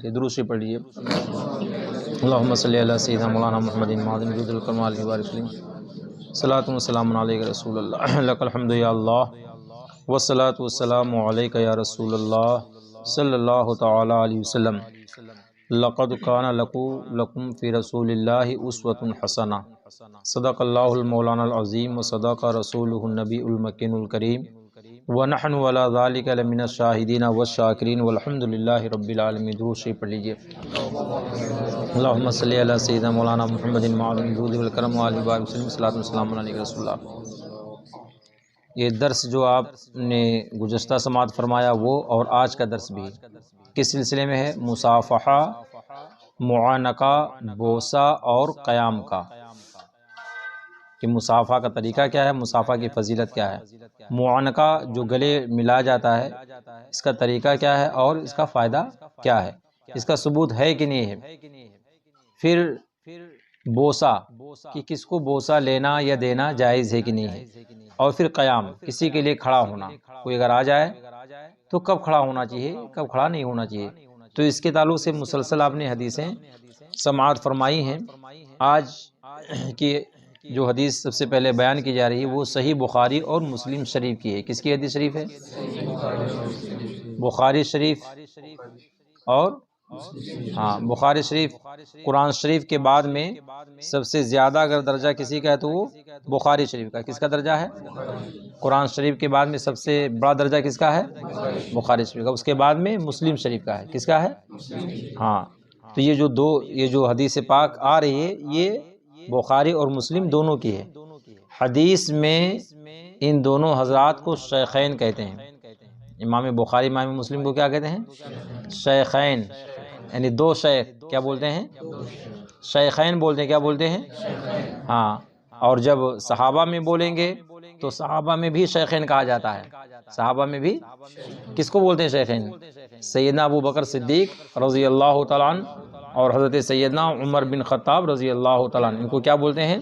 لیے درود شریف پڑھ لیجیے۔ اللہم صلی علی سیدنا مولانا محمد معظم وجود الکمال وبارک وسلم، صلاۃ و سلام علیک رسول اللہ، لک الحمد یا اللہ والصلاۃ والسلام علیک یا رسول اللہ صلی اللہ تعالی علیہ وسلم۔ لقد کان لکم فی رسول اللہ اسوۃ حسنہ، صدق اللہ المولانا العظیم وصدق رسولہ النبی المکین الکریم، ونحن علی ذلک لمن الشاہدین والشاکرین والحمد للہ رب العالمین۔ درود شریف پڑھ لیجیے۔ اللہم صلی علی سیدنا مولانا محمد معظم الجود والکرم وآلہ وبارک وسلم، صلاۃ و سلام علیک رسول اللہ۔ یہ درس جو آپ نے گزشتہ سماعت فرمایا وہ اور آج کا درس بھی کس سلسلے میں ہے؟ مصافحہ، معانقہ، بوسہ اور قیام کا، کہ مصافحہ کا طریقہ کیا ہے، مصافحہ کی فضیلت کیا ہے، معانقہ جو گلے ملا جاتا ہے اس کا طریقہ کیا ہے اور اس کا فائدہ کیا ہے، اس کا ثبوت ہے کہ نہیں ہے، پھر بوسہ کہ کس کو بوسہ لینا یا دینا جائز ہے کہ نہیں ہے، اور پھر قیام کسی کے لیے کھڑا ہونا، کوئی اگر آ جائے تو کب کھڑا ہونا چاہیے، کب کھڑا نہیں ہونا چاہیے۔ تو اس کے تعلق سے مسلسل آپ نے حدیثیں سماعت فرمائی ہیں۔ آج کی جو حدیث سب سے پہلے بیان کی جا رہی ہے وہ صحیح بخاری اور مسلم شریف کی ہے۔ کس کی حدیث شریف ہے؟ بخاری شریف اور بخاری شریف۔ قرآن شریف کے بعد میں سب سے زیادہ اگر درجہ کسی کا ہے تو وہ بخاری شریف کا۔ کس کا درجہ ہے؟ قرآن شریف کے بعد میں سب سے بڑا درجہ کس کا ہے؟ بخاری شریف کا۔ اس کے بعد میں مسلم شریف کا ہے۔ کس کا ہے؟ تو یہ جو حدیث پاک آ رہی ہے یہ بخاری اور مسلم دونوں کی ہے۔ حدیث میں ان دونوں حضرات کو شیخین کہتے ہیں۔ امام بخاری امام مسلم کو کیا کہتے ہیں؟ شیخین، یعنی دو شیخ۔ کیا بولتے ہیں؟ شیخین بولتے ہیں۔ کیا بولتے ہیں؟ اور جب صحابہ میں بولیں گے تو صحابہ میں بھی شیخین کہا جاتا ہے۔ صحابہ میں بھی کس کو بولتے ہیں شیخین؟ سیدنا ابو بکر صدیق رضی اللہ تعالیٰ عنہ اور حضرت سیدنا عمر بن خطاب رضی اللہ تعالیٰ عنہ، ان کو کیا بولتے ہیں؟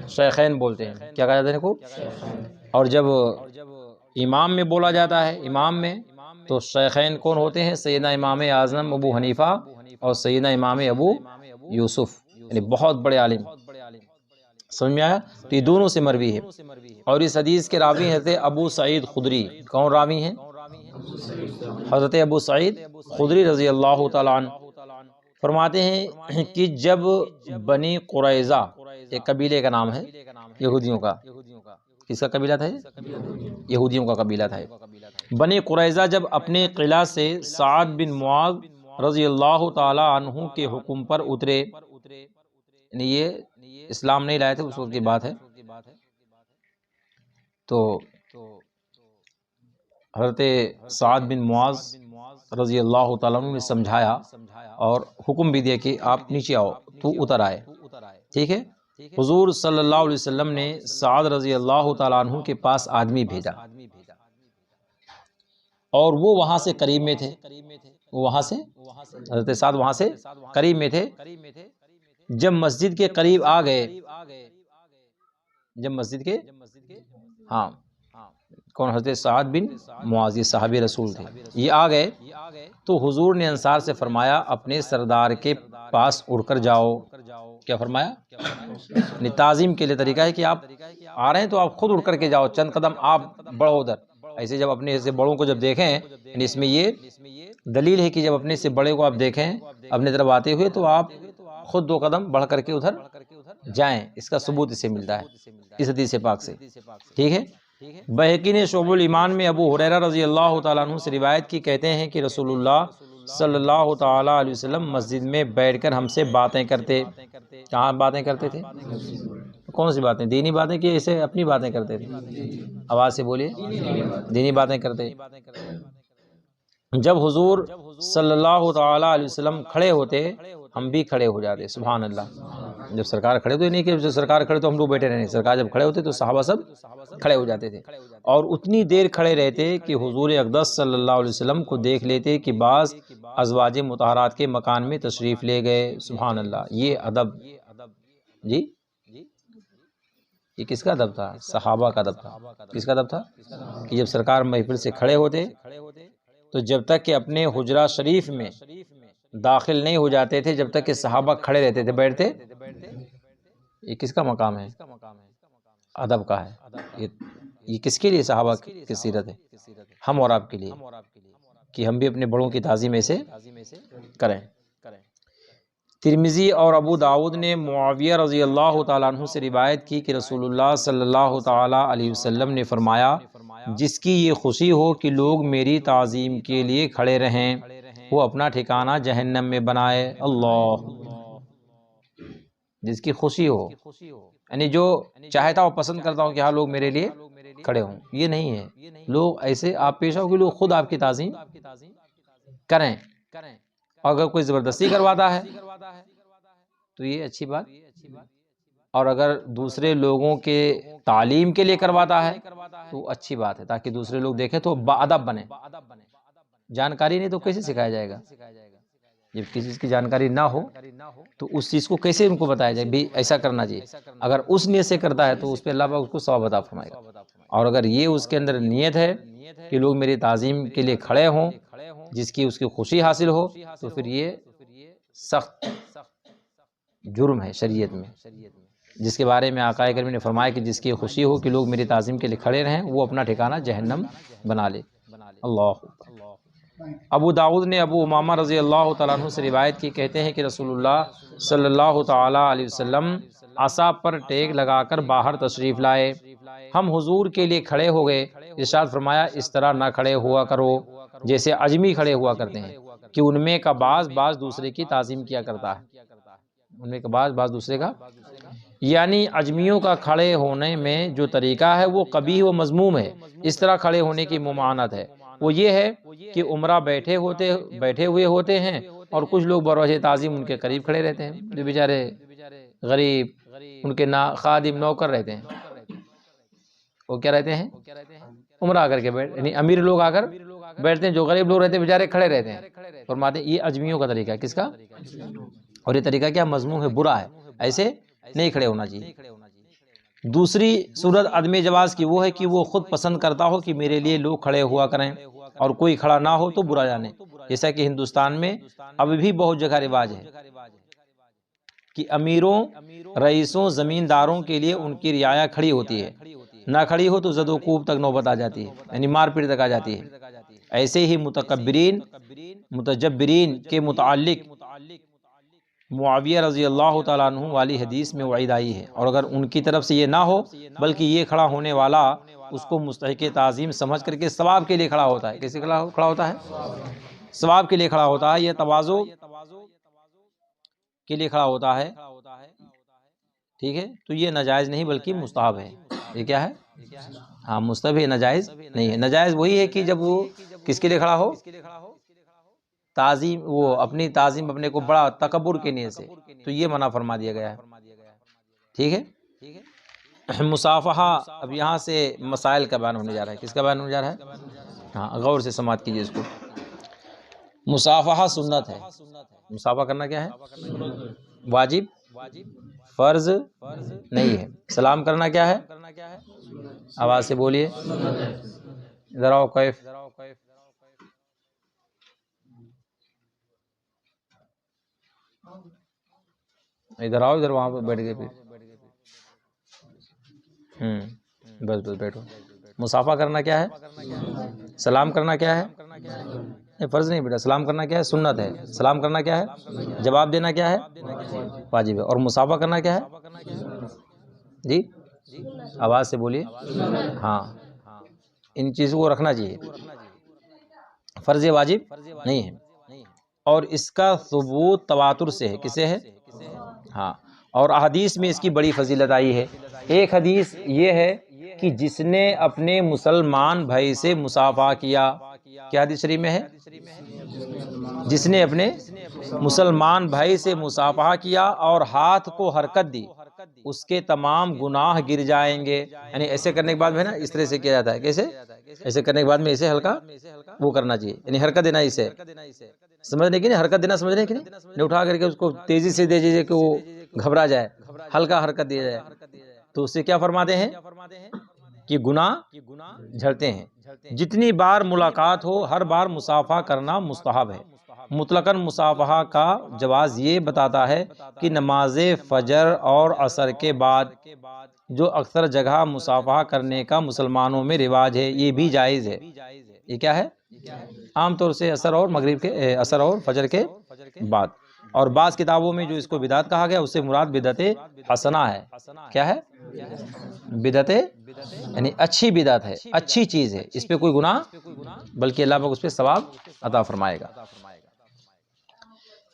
شیخین بولتے ہیں۔ کیا کہا جاتا ہے ان کو؟ اور جب امام میں بولا جاتا ہے، امام میں، تو شیخین کون ہوتے ہیں؟ سیدنا امام اعظم ابو حنیفہ اور سیدنا امام ابو یوسف، یعنی بہت بڑے عالم۔ سمجھ میں آیا؟ تو یہ دونوں سے مروی ہے۔ اور اس حدیث کے راوی حضرت ابو سعید خدری۔ کون راوی ہیں؟ حضرت ابو سعید خدری رضی اللہ تعالیٰ عنہ فرماتے ہیں کہ جب بنی قریظہ، ایک قبیلے کا نام ہے یہودیوں کا۔ کس کا قبیلہ تھا؟ یہودیوں کا قبیلہ تھا۔ بنی قریظہ جب اپنے قلعہ سے سعد بن معاذ رضی اللہ تعالی عنہ کے حکم پر اترے، یعنی یہ اسلام نہیں لائے تھے، اس وقت کی بات ہے، تو حضرت سعد بن معاذ رضی اللہ تعالیٰ عنہ نے سمجھایا اور حکم بھی دیا کہ آپ نیچے آؤ، تو اتر آئے۔ ٹھیک ہے؟ حضور صلی اللہ علیہ وسلم نے سعد رضی اللہ تعالیٰ عنہ کے پاس آدمی بھیجا، اور وہ وہاں سے قریب میں تھے، حضرت سعد وہاں سے قریب میں تھے۔ جب مسجد کے قریب آ گئے، جب مسجد کے کون؟ حضرت سعد بن معاذ، یہ صحابی رسول تھے، یہ آ گئے تو حضور نے انصار سے فرمایا اپنے سردار کے پاس اڑ کر جاؤ۔ کیا فرمایا؟ یعنی تعظیم کے لیے طریقہ ہے کہ آپ آ رہے ہیں تو آپ خود اڑ کر کے جاؤ، چند قدم آپ بڑھو ادھر۔ ایسے جب اپنے سے بڑوں کو جب دیکھیں، یعنی اس میں یہ دلیل ہے کہ جب اپنے سے بڑے کو آپ دیکھیں اپنے طرف آتے ہوئے تو آپ خود دو قدم بڑھ کر کے ادھر جائیں۔ اس کا ثبوت اس سے ملتا ہے، اس حدیث پاک سے۔ ٹھیک ہے؟ بہقی نے شعب الایمان میں ابو ہریرہ رضی اللہ تعالیٰ عنہ سے روایت کی، کہتے ہیں کہ رسول اللہ صلی اللہ تعالیٰ علیہ وسلم مسجد میں بیٹھ کر ہم سے باتیں کرتے۔ کہاں باتیں کرتے تھے؟ کون سی باتیں؟ دینی باتیں کہ اسے اپنی باتیں کرتے تھے؟ آواز سے بولیے۔ دینی باتیں کرتے۔ جب حضور صلی اللہ تعالیٰ علیہ وسلم کھڑے ہوتے ہم بھی کھڑے ہو جاتے۔ سبحان اللہ۔ جب سرکار کھڑے تو نہیں کہ جب سرکار کھڑے تو ہم لوگ بیٹھے رہنے، سرکار جب کھڑے ہوتے تو صحابہ سب کھڑے ہو جاتے تھے، اور اتنی دیر کھڑے رہتے کہ حضور اقدس صلی اللہ علیہ وسلم کو دیکھ لیتے کہ بعض ازواج مطہرات کے مکان میں تشریف لے گئے۔ سبحان اللہ۔ یہ ادب، جی یہ کس کا ادب تھا؟ صحابہ کا ادب تھا۔ کس کا ادب تھا؟ کہ جب سرکار محفل سے کھڑے ہوتے تو جب تک کہ اپنے حجرہ شریف میں داخل نہیں ہو جاتے تھے جب تک کہ صحابہ کھڑے رہتے تھے، بیٹھتے۔ یہ کس کا مقام ہے؟ ادب کا ہے۔ یہ کس کے لیے صحابہ کی سیرت ہے؟ ہم اور آپ کے لیے، کہ ہم بھی اپنے بڑوں کی تعظیم ایسے کریں۔ ترمذی اور ابو داؤد نے معاویہ رضی اللہ تعالیٰ عنہ سے روایت کی کہ رسول اللہ صلی اللہ تعالیٰ علیہ وسلم نے فرمایا، جس کی یہ خوشی ہو کہ لوگ میری تعظیم کے لیے کھڑے رہیں، وہ اپنا ٹھکانہ جہنم میں بنائے۔ اللہ، جس کی خوشی ہو، یعنی جو چاہتا ہو، پسند کرتا ہو کہ ہاں لوگ میرے لیے کھڑے ہوں۔ یہ نہیں ہے، لوگ ایسے آپ پیش آؤ کہ لوگ خود آپ کی تعظیم کریں۔ اگر کوئی زبردستی کرواتا ہے تو یہ اچھی بات، اور اگر دوسرے لوگوں کے تعلیم کے لیے کرواتا ہے تو اچھی بات ہے، تاکہ دوسرے لوگ دیکھیں تو باادب بنے۔ جانکاری نہیں تو کیسے سکھایا جائے گا؟ جب کسی چیز کی جانکاری نہ ہو تو اس چیز کو کیسے ان کو بتایا جائے بھی ایسا کرنا چاہیے؟ اگر اس نیت سے کرتا ہے تو اس پہ اللہ پاک اس کو ثواب عطا فرمائے گا، اور اگر یہ اس کے اندر نیت ہے کہ لوگ میری تعظیم کے لیے کھڑے ہوں، جس کی اس کی خوشی حاصل ہو، تو پھر یہ سخت جرم ہے شریعت میں، جس کے بارے میں آقا کریم نے فرمایا کہ جس کی خوشی ہو کہ لوگ میری تعظیم کے لیے کھڑے رہیں، وہ اپنا ٹھکانہ جہنم بنا لے۔ اللہ۔ ابو داؤد نے ابو امامہ رضی اللہ تعالیٰ عنہ سے روایت کی، کہتے ہیں کہ رسول اللہ صلی اللہ تعالیٰ علیہ وسلم عصا پر ٹیک لگا کر باہر تشریف لائے۔ ہم حضور کے لیے کھڑے ہو گئے، ارشاد فرمایا، اس طرح نہ کھڑے ہوا کرو جیسے اجمی کھڑے ہوا کرتے ہیں، کہ ان میں کا بعض دوسرے کی تعظیم کیا کرتا ہے۔ ان میں کا بعض دوسرے کا، یعنی اجمیوں کا کھڑے ہونے میں جو طریقہ ہے وہ قبیح و مذموم ہے۔ اس طرح کھڑے ہونے کی ممانعت ہے، وہ یہ ہے کہ عمرہ بیٹھے ہوئے ہوتے ہیں اور کچھ لوگ بروجہ تعظیم ان کے قریب کھڑے رہتے ہیں، جو بیچارے غریب، ان کے خادم نوکر رہتے ہیں، وہ کیا رہتے ہیں؟ عمرہ آ کر کے بیٹھ، یعنی امیر لوگ آ کر بیٹھتے ہیں، جو غریب لوگ رہتے ہیں بیچارے کھڑے رہتے ہیں۔ فرماتے ہیں یہ اجمیوں کا طریقہ ہے۔ کس کا؟ اور یہ طریقہ کیا؟ مذموم ہے، برا ہے، ایسے نہیں کھڑے ہونا چاہیے۔ دوسری صورت عدم جواز کی وہ ہے کہ وہ خود پسند کرتا ہو کہ میرے لیے لوگ کھڑے ہوا کریں، اور کوئی کھڑا نہ ہو تو برا جانے، جیسا کہ ہندوستان میں اب بھی بہت جگہ رواج ہے کہ امیروں، رئیسوں، زمینداروں کے لیے ان کی رعایا کھڑی ہوتی ہے، نہ کھڑی ہو تو زد و کوب تک نوبت آ جاتی ہے، یعنی مار پیٹ تک آ جاتی ہے۔ ایسے ہی متکبرین، متجبرین کے متعلق معاویہ رضی اللہ تعالیٰ عنہ والی حدیث میں وعید آئی ہے، اور اگر ان کی طرف سے یہ نہ ہو بلکہ یہ کھڑا ہونے والا اس کو مستحق تعظیم سمجھ کر کے ثواب کے لیے کھڑا ہوتا ہے۔ کیسے کھڑا ہوتا ہے؟ ثواب کے لیے کھڑا ہوتا ہے، یہ تواضع کے لیے کھڑا ہوتا ہے، ٹھیک ہے؟ تو یہ ناجائز نہیں بلکہ مستحب ہے۔ یہ کیا ہے؟ ہاں مستحب ہے، ناجائز نہیں ہے۔ ناجائز وہی ہے کہ جب وہ کس کے لیے کھڑا ہو؟ تعظیم، وہ اپنی تعظیم، اپنے کو بڑا تکبر کے نیت سے، تو یہ منع فرما دیا گیا ہے، ٹھیک ہے؟ مصافحہ، اب یہاں سے مسائل کا بیان ہونے جا رہا ہے۔ کس کا بیان ہونے جا رہا ہے؟ ہاں غور سے سماعت کیجئے اس کو۔ مصافحہ سنت ہے۔ مصافحہ کرنا کیا ہے؟ واجب، فرض نہیں ہے۔ سلام کرنا کیا ہے؟ آواز سے بولیے، ادھر آؤ، کیف ادھر آؤ، ادھر وہاں پہ بیٹھ گئے، پھر بس بیٹھو۔ مصافحہ کرنا کیا ہے؟ سلام کرنا کیا ہے؟ فرض نہیں بیٹا، سلام کرنا کیا ہے؟ سنت ہے۔ سلام کرنا کیا ہے؟ جواب دینا کیا ہے؟ واجب ہے۔ اور مصافحہ کرنا کیا ہے؟ جی آواز سے بولیے، ہاں ان چیزوں کو رکھنا چاہیے، فرض واجب نہیں ہے۔ اور اس کا ثبوت تواتر سے ہے۔ کسے ہے؟ ہاں، اور احادیث میں اس کی بڑی فضیلت آئی ہے۔ ایک حدیث یہ ہے کہ جس نے اپنے مسلمان بھائی سے مصافحہ کیا، کیا حدیث شریف میں ہے؟ جس نے اپنے مسلمان بھائی سے مصافحہ کیا اور ہاتھ کو حرکت دی، اس کے تمام گناہ گر جائیں گے۔ یعنی ایسے کرنے کے بعد میں نا اس طرح سے کیا جاتا ہے، کیسے؟ ایسے کرنے کے بعد میں اسے ہلکا وہ کرنا چاہیے، یعنی حرکت دینا، اسے سمجھنے کی نہیں، حرکت دینا سمجھنے کی نہیں، اٹھا کر کے اس کو تیزی سے دے دیجیے کہ وہ گھبرا جائے، ہلکا حرکت دیا جائے، تو اس سے کیا فرماتے ہیں کہ گناہ جھڑتے ہیں۔ جتنی بار ملاقات ہو ہر بار مصافحہ کرنا مستحب ہے۔ مطلقاً مصافحہ کا جواز یہ بتاتا ہے کہ نماز فجر اور عصر کے بعد جو اکثر جگہ مصافحہ کرنے کا مسلمانوں میں رواج ہے یہ بھی جائز ہے۔ یہ کیا ہے؟ عام طور سے عصر اور مغرب کے عصر اور فجر کے بعد، اور بعض کتابوں میں جو اس کو بدعت کہا گیا اس سے مراد بدعت حسنہ ہے۔ کیا ہے؟ بدعت یعنی اچھی بدعت ہے، اچھی چیز ہے، اس پہ کوئی گناہ بلکہ اللہ پاک اس پہ ثواب عطا فرمائے گا۔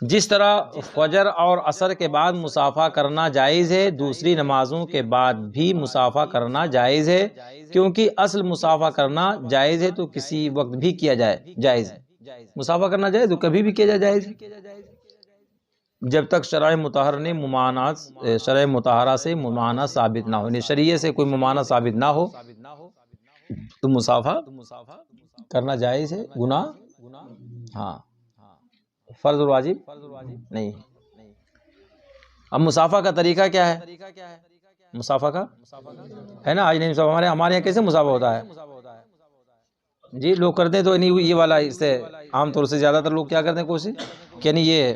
جس طرح فجر اور عصر کے بعد مصافحہ کرنا جائز ہے، دوسری نمازوں کے بعد بھی مصافحہ کرنا جائز ہے، کیونکہ اصل مصافحہ کرنا جائز ہے تو کسی وقت بھی کیا جائے جائز ہے۔ مصافحہ کرنا جائز تو کبھی بھی کیا جائے جائز ہے، جب تک شرع مطہر نے ممانعت شرع مطہرہ سے ممانعت ثابت نہ ہو، یعنی شریعت سے کوئی ممانعت ثابت نہ ہو تو مصافحہ کرنا جائز ہے۔ گناہ ہاں فرض اور واجب نہیں۔ اب مصافحہ کا طریقہ کیا ہے؟ مصافحہ کا ہے نا، آج نہیں ہمارے یہاں کیسے مصافحہ ہوتا ہے جی؟ لوگ کرتے ہیں تو یہ والا، اس سے عام طور سے زیادہ تر لوگ کیا کرتے ہیں کوشش کہ نہیں یہ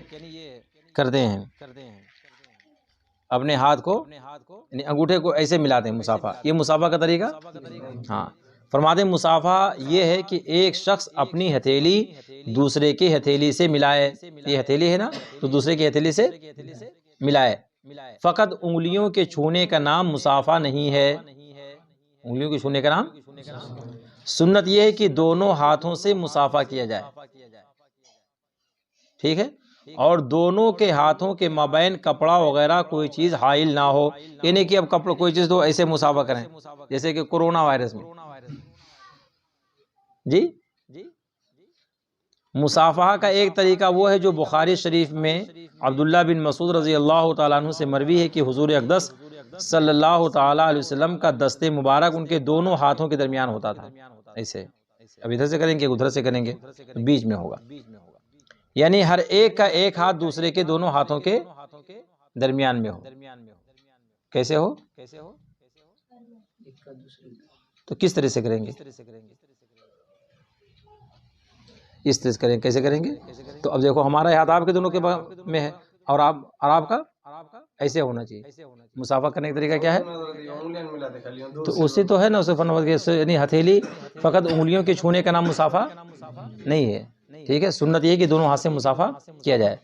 کرتے ہیں اپنے ہاتھ کو یعنی انگوٹھے کو ایسے ملاتے ہیں، مصافحہ یہ مصافحہ کا طریقہ ہاں۔ فرماتے ہیں مصافحہ یہ ہے کہ ایک شخص اپنی ہتھیلی دوسرے کی ہتھیلی سے ملائے، یہ ہتھیلی ہے نا تو دوسرے کی ہتھیلی سے ملائے، فقط انگلیوں کے چھونے کا نام مصافحہ نہیں ہے، انگلیوں کے چھونے کا نام سنت یہ ہے کہ دونوں ہاتھوں سے مصافحہ کیا جائے، ٹھیک ہے، اور دونوں کے ہاتھوں کے مابین کپڑا وغیرہ کوئی چیز حائل نہ ہو، یعنی کہ اب کپڑا کوئی چیز تو ایسے مصافحہ کریں جیسے کہ کورونا وائرس میں جی۔ مصافحہ کا ایک طریقہ وہ ہے جو بخاری شریف میں عبداللہ بن مسعود رضی اللہ تعالیٰ عنہ سے مروی ہے کہ حضور اقدس صلی اللہ تعالیٰ علیہ وسلم کا دست مبارک ان کے دونوں ہاتھوں کے درمیان ہوتا تھا، ایسے اب ادھر سے کریں گے ادھر سے کریں گے بیچ میں ہوگا، یعنی ہر ایک کا ایک ہاتھ دوسرے کے دونوں ہاتھوں کے درمیان میں ہو۔ کیسے ہو تو کس طرح سے کریں گے؟ اس طرح سے کریں، کیسے کریں گے؟ تو اب دیکھو ہمارا ہاتھ آپ کے دونوں کے میں ہے اور آپ کا ایسے ہونا چاہیے۔ مصافحہ کرنے کا طریقہ کیا ہے؟ تو اسی تو ہے نا اسے فن یعنی ہتھیلی فقط انگلیوں کے چھونے کا نام مصافحہ نہیں ہے، ٹھیک ہے، سنت یہ ہے کہ دونوں ہاتھ سے مصافحہ کیا جائے۔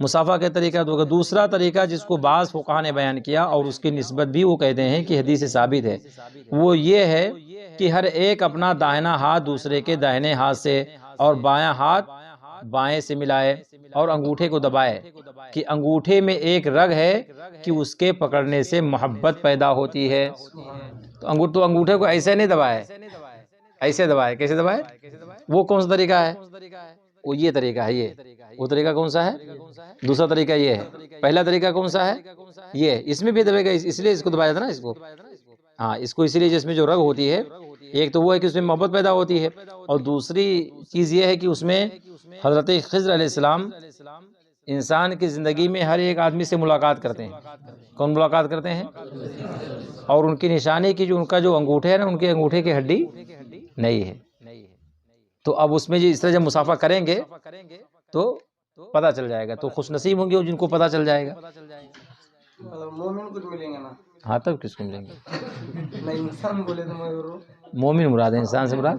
مصافحہ کا طریقہ دوسرا طریقہ جس کو بعض فقہا نے بیان کیا اور اس کی نسبت بھی وہ کہتے ہیں کہ حدیث سے ثابت ہے، وہ یہ ہے کہ ہر ایک اپنا داہنا ہاتھ دوسرے کے داہنے ہاتھ سے اور بایاں ہاتھ بائیں سے ملائے اور انگوٹھے کو دبائے کہ انگوٹھے میں ایک رگ ہے کہ اس کے پکڑنے سے محبت پیدا ہوتی ہے۔ تو انگوٹھے کو ایسے نہیں دبائے، ایسے دبائے، کیسے دبائے؟ وہ کون سا طریقہ ہے؟ وہ یہ طریقہ ہے، یہ وہ طریقہ کون سا ہے؟ دوسرا طریقہ یہ ہے۔ پہلا طریقہ کون سا ہے؟ یہ اس میں بھی دبے گا، اس لیے اس کو دبایا تھا نا، اس کو ہاں اس کو اسی لیے جس میں جو رگ ہوتی ہے، ایک تو وہ ہے کہ اس میں محبت پیدا ہوتی ہے اور دوسری چیز یہ ہے کہ اس میں حضرت خضر علیہ السلام انسان کی زندگی میں ہر ایک آدمی سے ملاقات کرتے ہیں۔ کون ملاقات کرتے ہیں؟ اور ان کی نشانی کی جو ان کا جو انگوٹھے ہے نا، ان کے انگوٹھے کی ہڈی نہیں ہے۔ تو اب اس میں اس طرح جب مصافحہ کریں گے تو پتہ چل جائے گا، تو خوش نصیب ہوں گے جن کو پتہ چل جائے گا۔ مومن کچھ ملیں گے نا؟ ہاں تب کس کو ملیں گے؟ انسان بولے تو مومن مراد ہے، انسان سے مراد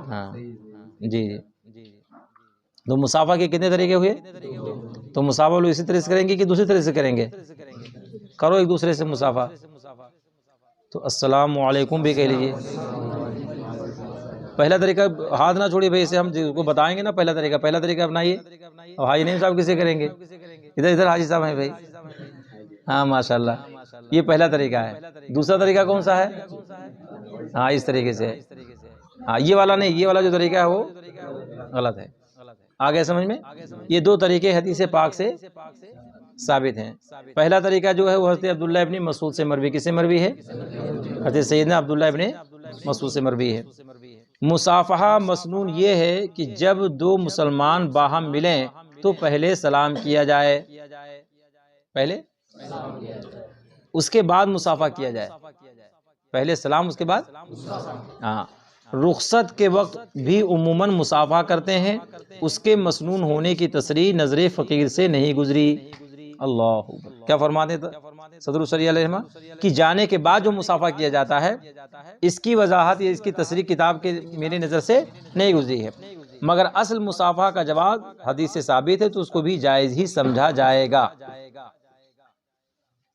ہاں جی جی۔ تو مصافحہ کے کتنے طریقے ہوئے؟ تو مصافحہ لوگ اسی طرح سے کریں گے کہ دوسری طرح سے کریں گے؟ کرو ایک دوسرے سے مصافحہ، تو السلام علیکم بھی کہہ لیجیے۔ پہلا طریقہ ہاتھ نہ چھوڑیے بھائی، اسے ہم کو بتائیں گے نا پہلا طریقہ اپنائیے۔ اور حاجی نعیم صاحب کسے کریں گے؟ ادھر حاجی صاحب ہیں بھائی، ہاں ماشاءاللہ، یہ پہلا طریقہ ہے۔ دوسرا طریقہ کون سا ہے؟ ہاں اس طریقے سے، ہاں یہ والا نہیں، یہ والا جو طریقہ ہے وہ غلط ہے۔ آگے سمجھ میں؟ یہ دو طریقے حدیث پاک سے ثابت ہیں۔ پہلا طریقہ جو ہے وہ حضرت عبداللہ ابن مسعود سے مروی، کس سے مروی ہے؟ حضرت سیدنا عبداللہ ابن مسعود سے مروی ہے۔ مصافحہ مسنون یہ ہے کہ جب دو مسلمان باہم ملیں تو پہلے سلام کیا جائے، پہلے اس کے بعد مصافحہ کیا جائے، پہلے سلام اس کے بعد ہاں رخصت کے وقت بھی عموماً مصافحہ کرتے ہیں، اس کے مسنون ہونے کی تصریح نظر فقیر سے نہیں گزری۔ اللہ کیا فرماتے تھے صدر الشریعہ علیہ السلام کہ جانے کے بعد جو مصافحہ کیا جاتا ہے اس کی وضاحت یا اس کی تصریح کتاب کے میری نظر سے نہیں گزری ہے، مگر اصل مصافحہ کا جواب حدیث سے ثابت ہے تو اس کو بھی جائز ہی سمجھا جائے گا۔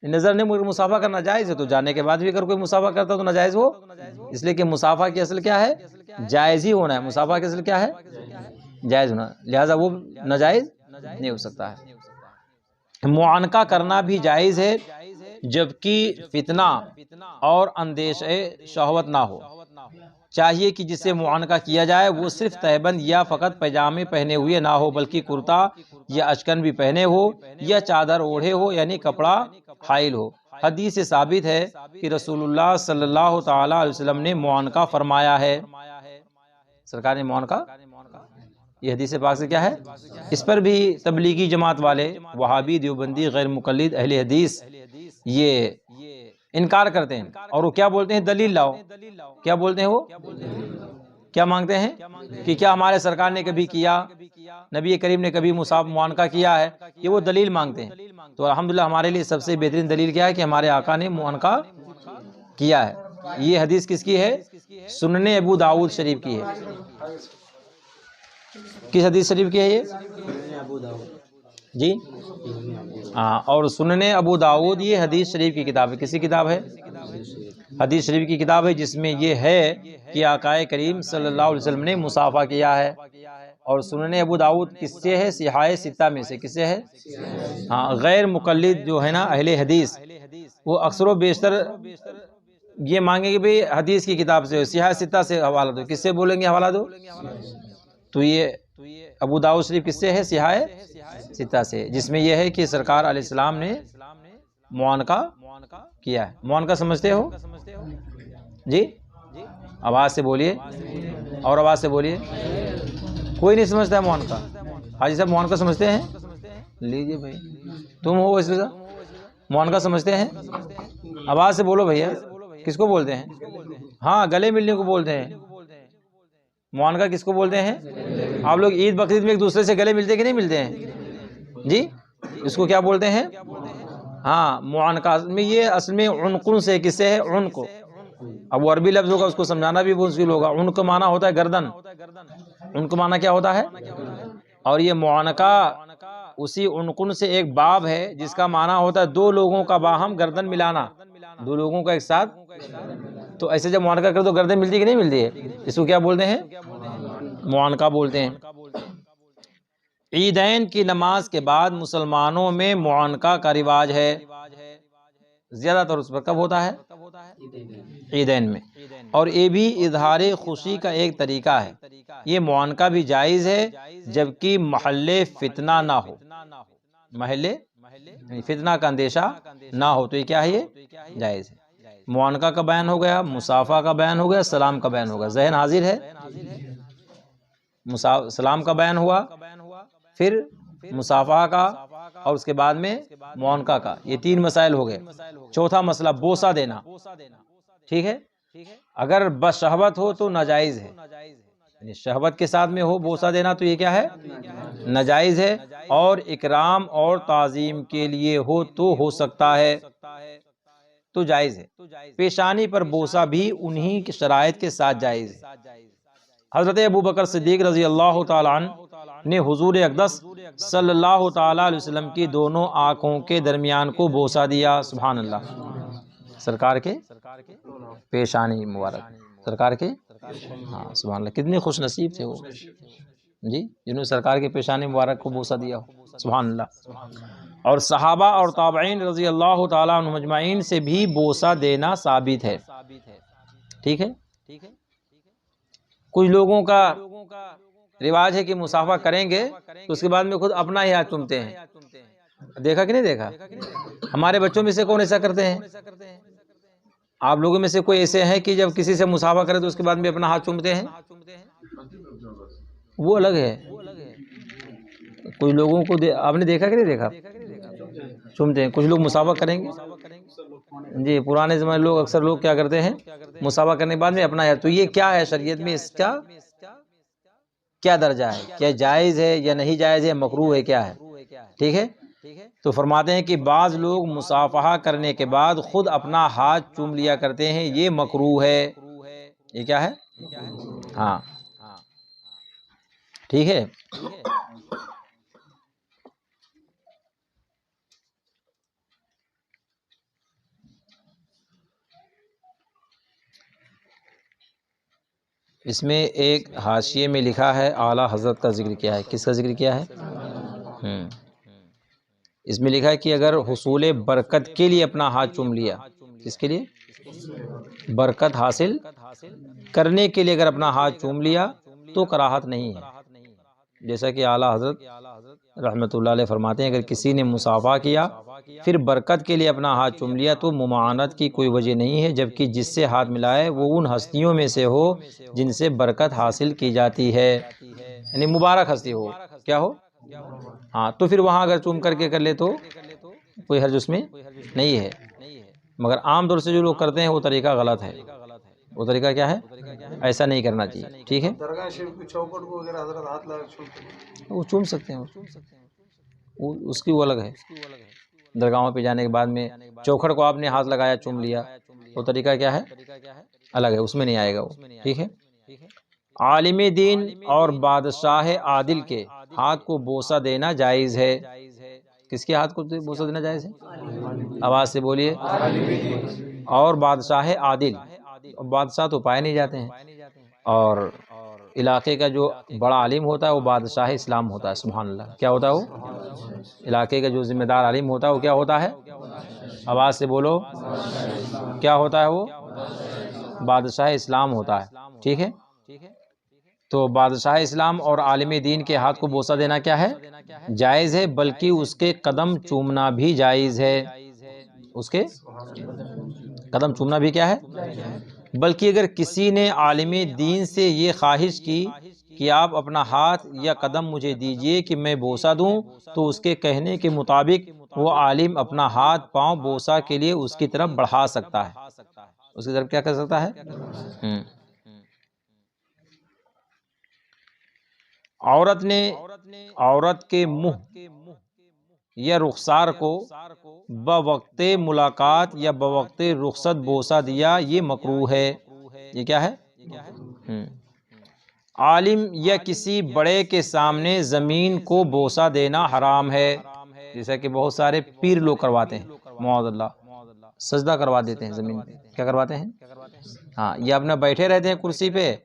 نظر نے مصافحہ کرنا جائز ہے تو جانے کے بعد بھی اگر کوئی مصافحہ کرتا تو ناجائز ہو، اس لیے کہ مصافحہ کی اصل کیا ہے؟ جائز ہی ہونا ہے۔ مصافحہ کی اصل کیا ہے؟ جائز ہونا، لہذا وہ ناجائز نہیں ہو سکتا ہے۔ معانقہ کرنا بھی جائز ہے جبکہ فتنہ اور اندیشہ شہوت نہ ہو۔ چاہیے کہ جسے معانقہ کیا جائے وہ صرف تہبند یا فقط پیجامے پہنے ہوئے نہ ہو بلکہ کرتا یا اشکن بھی پہنے ہو یا چادر اوڑھے ہو، یعنی کپڑا حائل ہو۔ حدیث سے ثابت ہے کہ رسول اللہ صلی اللہ تعالی علیہ وسلم نے معانقہ فرمایا ہے، سرکار نے معانقہ، یہ حدیث پاک سے کیا ہے؟ اس پر بھی تبلیغی جماعت والے، وہابی، دیوبندی، غیر مقلد اہل حدیث یہ انکار کرتے ہیں اور وہ کیا بولتے ہیں؟ دلیل لاؤ۔ کیا بولتے ہیں وہ؟ کیا مانگتے ہیں کہ کیا ہمارے سرکار نے کبھی کیا، نبی کریم نے کبھی معانقہ کیا ہے؟ یہ وہ دلیل مانگتے ہیں۔ تو الحمدللہ ہمارے لیے سب سے بہترین دلیل کیا ہے کہ ہمارے آقا نے معانقہ کیا ہے۔ یہ حدیث کس کی ہے؟ سنن ابو داؤد شریف کی ہے۔ کس حدیث شریف کی ہے یہ؟ جی ہاں، اور سنن ابو داؤد یہ حدیث شریف کی کتاب ہے۔ کسی کتاب ہے؟ حدیث شریف کی کتاب ہے جس میں یہ ہے کہ آقا کریم صلی اللہ علیہ وسلم نے مصافحہ کیا ہے۔ اور سنن ابو داؤد کس سے ہے؟ صحاح ستہ میں سے۔ کس سے ہے؟ ہاں، غیر مقلد جو ہے نا اہل حدیث وہ اکثر و بیشتر یہ مانگیں گے بھی حدیث کی کتاب سے، صحاح ستہ سے حوالہ دو۔ کس سے بولیں گے حوالہ دو؟ تو یہ ابو داؤد شریف کس سے ہے؟ صحاح ستہ سے، جس میں یہ ہے کہ سرکار علیہ السلام نے معانقہ کیا ہے۔ معانقہ سمجھتے ہو؟ جی آواز سے بولیے، اور آواز سے بولیے۔ کوئی نہیں سمجھتا ہے معانقہ؟ حاجی صاحب معانقہ سمجھتے ہیں؟ لیجیے بھائی، تم ہو اس وجہ معانقہ سمجھتے ہیں؟ آواز سے بولو بھیا، کس کو بولتے ہیں؟ ہاں، گلے ملنے کو بولتے ہیں۔ معانقہ کس کو بولتے ہیں؟ آپ لوگ عید بقرعید میں ایک دوسرے سے گلے ملتے کہ نہیں ملتے ہیں؟ جی اس کو کیا بولتے ہیں؟ ہاں، معانقہ میں یہ اصل میں عنقن سے، کس سے ہے؟ عنق۔ اب وہ عربی لفظ ہوگا اس کو سمجھانا بھی مشکل ہوگا۔ عنق معنی ہوتا ہے گردن، عنق معنی کیا ہوتا ہے؟ اور یہ معانقہ اسی عنقن سے ایک باب ہے جس کا معنی ہوتا ہے دو لوگوں کا باہم گردن ملانا، دو لوگوں کا ایک ساتھ۔ تو ایسے جب معانقہ کرے تو گردن ملتی کہ نہیں ملتی ہے؟ اس کو کیا بولتے ہیں؟ معانقہ بولتے ہیں۔ عیدین کی نماز کے بعد مسلمانوں میں معانقہ کا رواج ہے، زیادہ تر اس پر کب ہوتا ہے؟ عیدین میں، اور یہ بھی اظہار خوشی کا ایک طریقہ ہے۔ یہ معانقہ بھی جائز ہے جبکہ محل فتنہ نہ ہو، محل فتنہ کا اندیشہ نہ ہو تو یہ کیا ہے؟ یہ جائز ہے۔ معانقہ کا بیان ہو گیا، مصافحہ کا بیان ہو گیا، سلام کا بیان ہو گیا۔ ذہن حاضر ہے؟ سلام کا بیان ہوا، پھر مصافحہ کا، اور اس کے بعد میں معانقہ کا، یہ تین مسائل ہو گئے۔ چوتھا مسئلہ بوسہ دینا، ٹھیک ہے؟ اگر بشہوت ہو تو ناجائز ہے، یعنی شہوت کے ساتھ میں ہو بوسہ دینا تو یہ کیا ہے؟ ناجائز ہے۔ اور اکرام اور تعظیم کے لیے ہو تو ہو سکتا ہے تو جائز ہے۔ پیشانی پر بوسہ بھی انہی کی شرائط کے ساتھ جائز ہے۔ حضرت ابوبکر صدیق رضی اللہ تعالیٰ عنہ نے حضور اقدس صلی اللہ تعالیٰ علیہ وسلم کی دونوں آنکھوں کے درمیان کو بوسہ دیا۔ سبحان اللہ، سرکار کے پیشانی مبارک، سرکار کے، ہاں سبحان اللہ، کتنے خوش نصیب تھے وہ جی جنہوں نے سرکار کے پیشانی مبارک کو بوسہ دیا ہو، سبحان اللہ۔ اور صحابہ اور تابعین رضی اللہ تعالیٰ عنہ مجمعین سے بھی بوسہ دینا ثابت ہے، ٹھیک ہے؟ کچھ لوگوں کا رواج ہے کہ مصافحہ کریں گے تو اس کے بعد میں خود اپنا ہی ہاتھ چومتے ہیں، دیکھا کہ نہیں دیکھا؟ ہمارے بچوں میں سے کون ایسا کرتے ہیں؟ آپ لوگوں میں سے کوئی ایسے ہیں کہ جب کسی سے مصافحہ کرے تو اس کے بعد میں اپنا ہاتھ چومتے ہیں؟ وہ الگ ہے۔ کچھ لوگوں کو آپ نے دیکھا کہ نہیں دیکھا چومتے ہیں، کچھ لوگ مصافحہ کریں گے جی پرانے زمانے لوگ اکثر لوگ کیا کرتے ہیں مسافہ کرنے کے بعد میں اپنا تو یہ کیا ہے شریعت میں اس کا کیا درجہ ہے، کیا جائز ہے یا نہیں جائز ہے، مکروہ ہے، کیا ہے؟ ٹھیک ہے، تو فرماتے ہیں کہ بعض لوگ مصافحہ کرنے کے بعد خود اپنا ہاتھ چوم لیا کرتے ہیں، یہ مکروہ ہے۔ یہ کیا ہے؟ ہاں ٹھیک ہے۔ اس میں ایک حاشیے میں لکھا ہے اعلیٰ حضرت کا ذکر کیا ہے، کس کا ذکر کیا ہے؟ اس میں لکھا ہے کہ اگر حصول برکت کے لیے اپنا ہاتھ چوم لیا، کس کے لیے؟ برکت حاصل کرنے کے لیے اگر اپنا ہاتھ چوم لیا تو کراہت نہیں ہے، جیسا کہ اعلیٰ حضرت رحمۃ اللہ علیہ فرماتے ہیں اگر کسی نے مصافحہ کیا پھر برکت کے لیے اپنا ہاتھ چوم لیا تو ممانعت کی کوئی وجہ نہیں ہے، جبکہ جس سے ہاتھ ملائے وہ ان ہستیوں میں سے ہو جن سے برکت حاصل کی جاتی ہے، یعنی مبارک ہستی ہو، کیا ہو؟ ہاں تو پھر وہاں اگر چوم کر کے کر لے تو کوئی حرج اس میں نہیں ہے، مگر عام طور سے جو لوگ کرتے ہیں وہ طریقہ غلط ہے۔ وہ طریقہ کیا ہے؟ ایسا نہیں کرنا چاہیے، ٹھیک ہے؟ وہ چوم سکتے ہیں، اس کی وہ الگ ہے، درگاہوں پہ جانے کے بعد میں چوکھڑ کو آپ نے ہاتھ لگایا چوم لیا، وہ طریقہ کیا ہے؟ الگ ہے، اس میں نہیں آئے گا وہ، ٹھیک ہے؟ عالم دین اور بادشاہ عادل کے ہاتھ کو بوسہ دینا جائز ہے۔ کس کے ہاتھ کو بوسہ دینا جائز ہے؟ آواز سے بولیے۔ اور بادشاہ عادل، بادشاہ تو پائے نہیں جاتے ہیں، اور علاقے کا جو بڑا عالم ہوتا ہے وہ بادشاہ اسلام ہوتا ہے، سبحان اللہ، کیا ہوتا ہے وہ؟ علاقے کا جو ذمہ دار عالم ہوتا ہے وہ کیا ہوتا ہے؟ آواز سے بولو، کیا ہوتا ہے وہ؟ بادشاہ اسلام ہوتا ہے، ٹھیک ہے؟ تو بادشاہ اسلام اور عالم دین کے ہاتھ کو بوسہ دینا کیا ہے؟ جائز ہے، بلکہ اس کے قدم چومنا بھی جائز ہے۔ اس کے قدم چومنا بھی کیا ہے؟ بلکہ اگر کسی نے عالم دین سے یہ خواہش کی کہ آپ اپنا ہاتھ یا قدم مجھے دیجئے کہ میں بوسہ دوں، تو اس کے کہنے کے مطابق وہ عالم اپنا ہاتھ پاؤں بوسہ کے لیے اس کی طرف بڑھا سکتا ہے، اس کی طرف کیا کر سکتا ہے؟ عورت کے منہ یا رخسار کو بوقت ملاقات یا بوقت رخصت بوسہ دیا، یہ مکروہ ہے۔ یہ کیا ہے؟ عالم یا کسی بڑے کے سامنے زمین کو بوسہ دینا حرام ہے، جیسا کہ بہت سارے پیر لوگ کرواتے ہیں، معاذ اللہ، سجدہ کروا دیتے ہیں زمین پہ، کیا کرواتے ہیں؟ ہاں، یہ اپنا بیٹھے رہتے ہیں کرسی پہ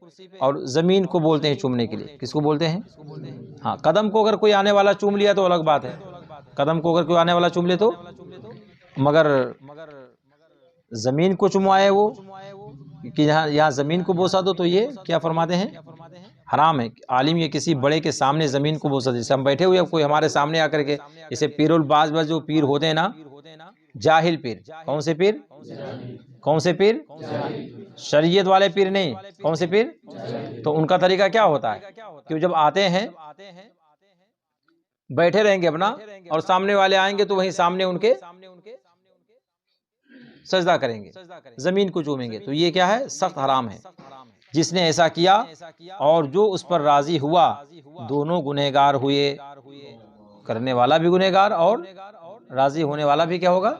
اور زمین کو بولتے ہیں چومنے کے لیے، کس کو بولتے ہیں؟ ہاں، قدم کو اگر کوئی آنے والا چوم لیا تو الگ بات ہے، قدم کو اگر کوئی آنے والا چوم لے تو، مگر زمین کو چموائے وہ کہ یہاں زمین کو بوسہ دو، تو یہ کیا فرماتے ہیں؟ حرام ہے۔ عالم یا کسی بڑے کے سامنے زمین کو بوسہ دے، جیسے ہم بیٹھے ہوئے کوئی ہمارے سامنے آ کر کے، جیسے پیر الباز جو پیر ہوتے ہیں نا، جاہل پیر، کون سے پیر؟ کون سے پیر؟ شریعت والے پیر نہیں، کون سے پیر؟ تو ان کا طریقہ کیا ہوتا ہے کہ جب آتے ہیں بیٹھے رہیں گے اپنا، اور سامنے والے آئیں گے تو وہیں سامنے ان کے سجدہ کریں گے، زمین کو چومیں گے، تو یہ کیا ہے؟ سخت حرام ہے۔ جس نے ایسا کیا اور جو اس پر راضی ہوا، دونوں گنہگار ہوئے، کرنے والا بھی گنہگار اور راضی ہونے والا بھی کیا ہوگا؟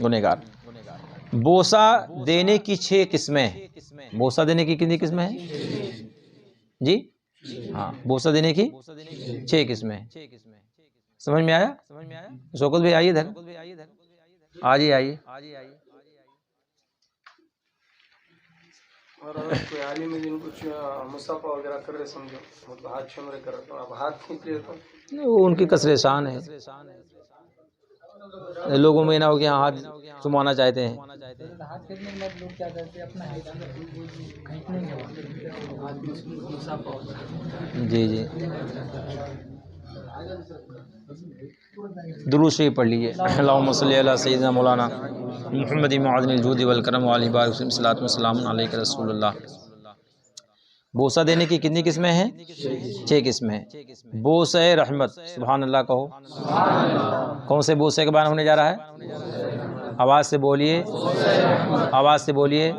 گنہگار۔ بوسہ دینے کی 6 قسمیں ہیں۔ بوسہ دینے کی کتنی قسمیں ہیں جی؟ ہاں، بوسہ دینے کی 6 قسمیں ہیں۔ سمجھ میں آیا؟ شوکت بھائی آئیے ادھر، آئیے۔ اور اگر کوئی عالم دین کچھ مصافحہ وغیرہ کر رہے، سمجھو مطلب ہاتھ چھوم رہے کر رہے، تو اب ہاتھ کھینچ لیے تو وہ ان کی کثر شان ہے، لوگوں میں نہ ہو کہ ہاتھ چمانا چاہتے ہیں۔ ہاتھ کھینچنے کے بعد لوگ کیا کرتے ہیں، اپنا کھینچنے کے بعد مصافحہ ہوتا ہے۔ جی درود شریف پڑھ لیجیے۔ اللہم صلی علی سیدنا مولانا محمد معدن الجود والکرم وعلی بارک وسلم، صلاۃ وسلام علیک رسول اللہ۔ بوسہ دینے کی کتنی قسمیں ہیں؟ 6 قسمیں ہیں۔ بوسہ رحمت، سبحان اللہ کہو۔ کون سے بوسے کے بارے میں ہونے جا رہا ہے؟ آواز سے بولیے، آواز سے بولیے،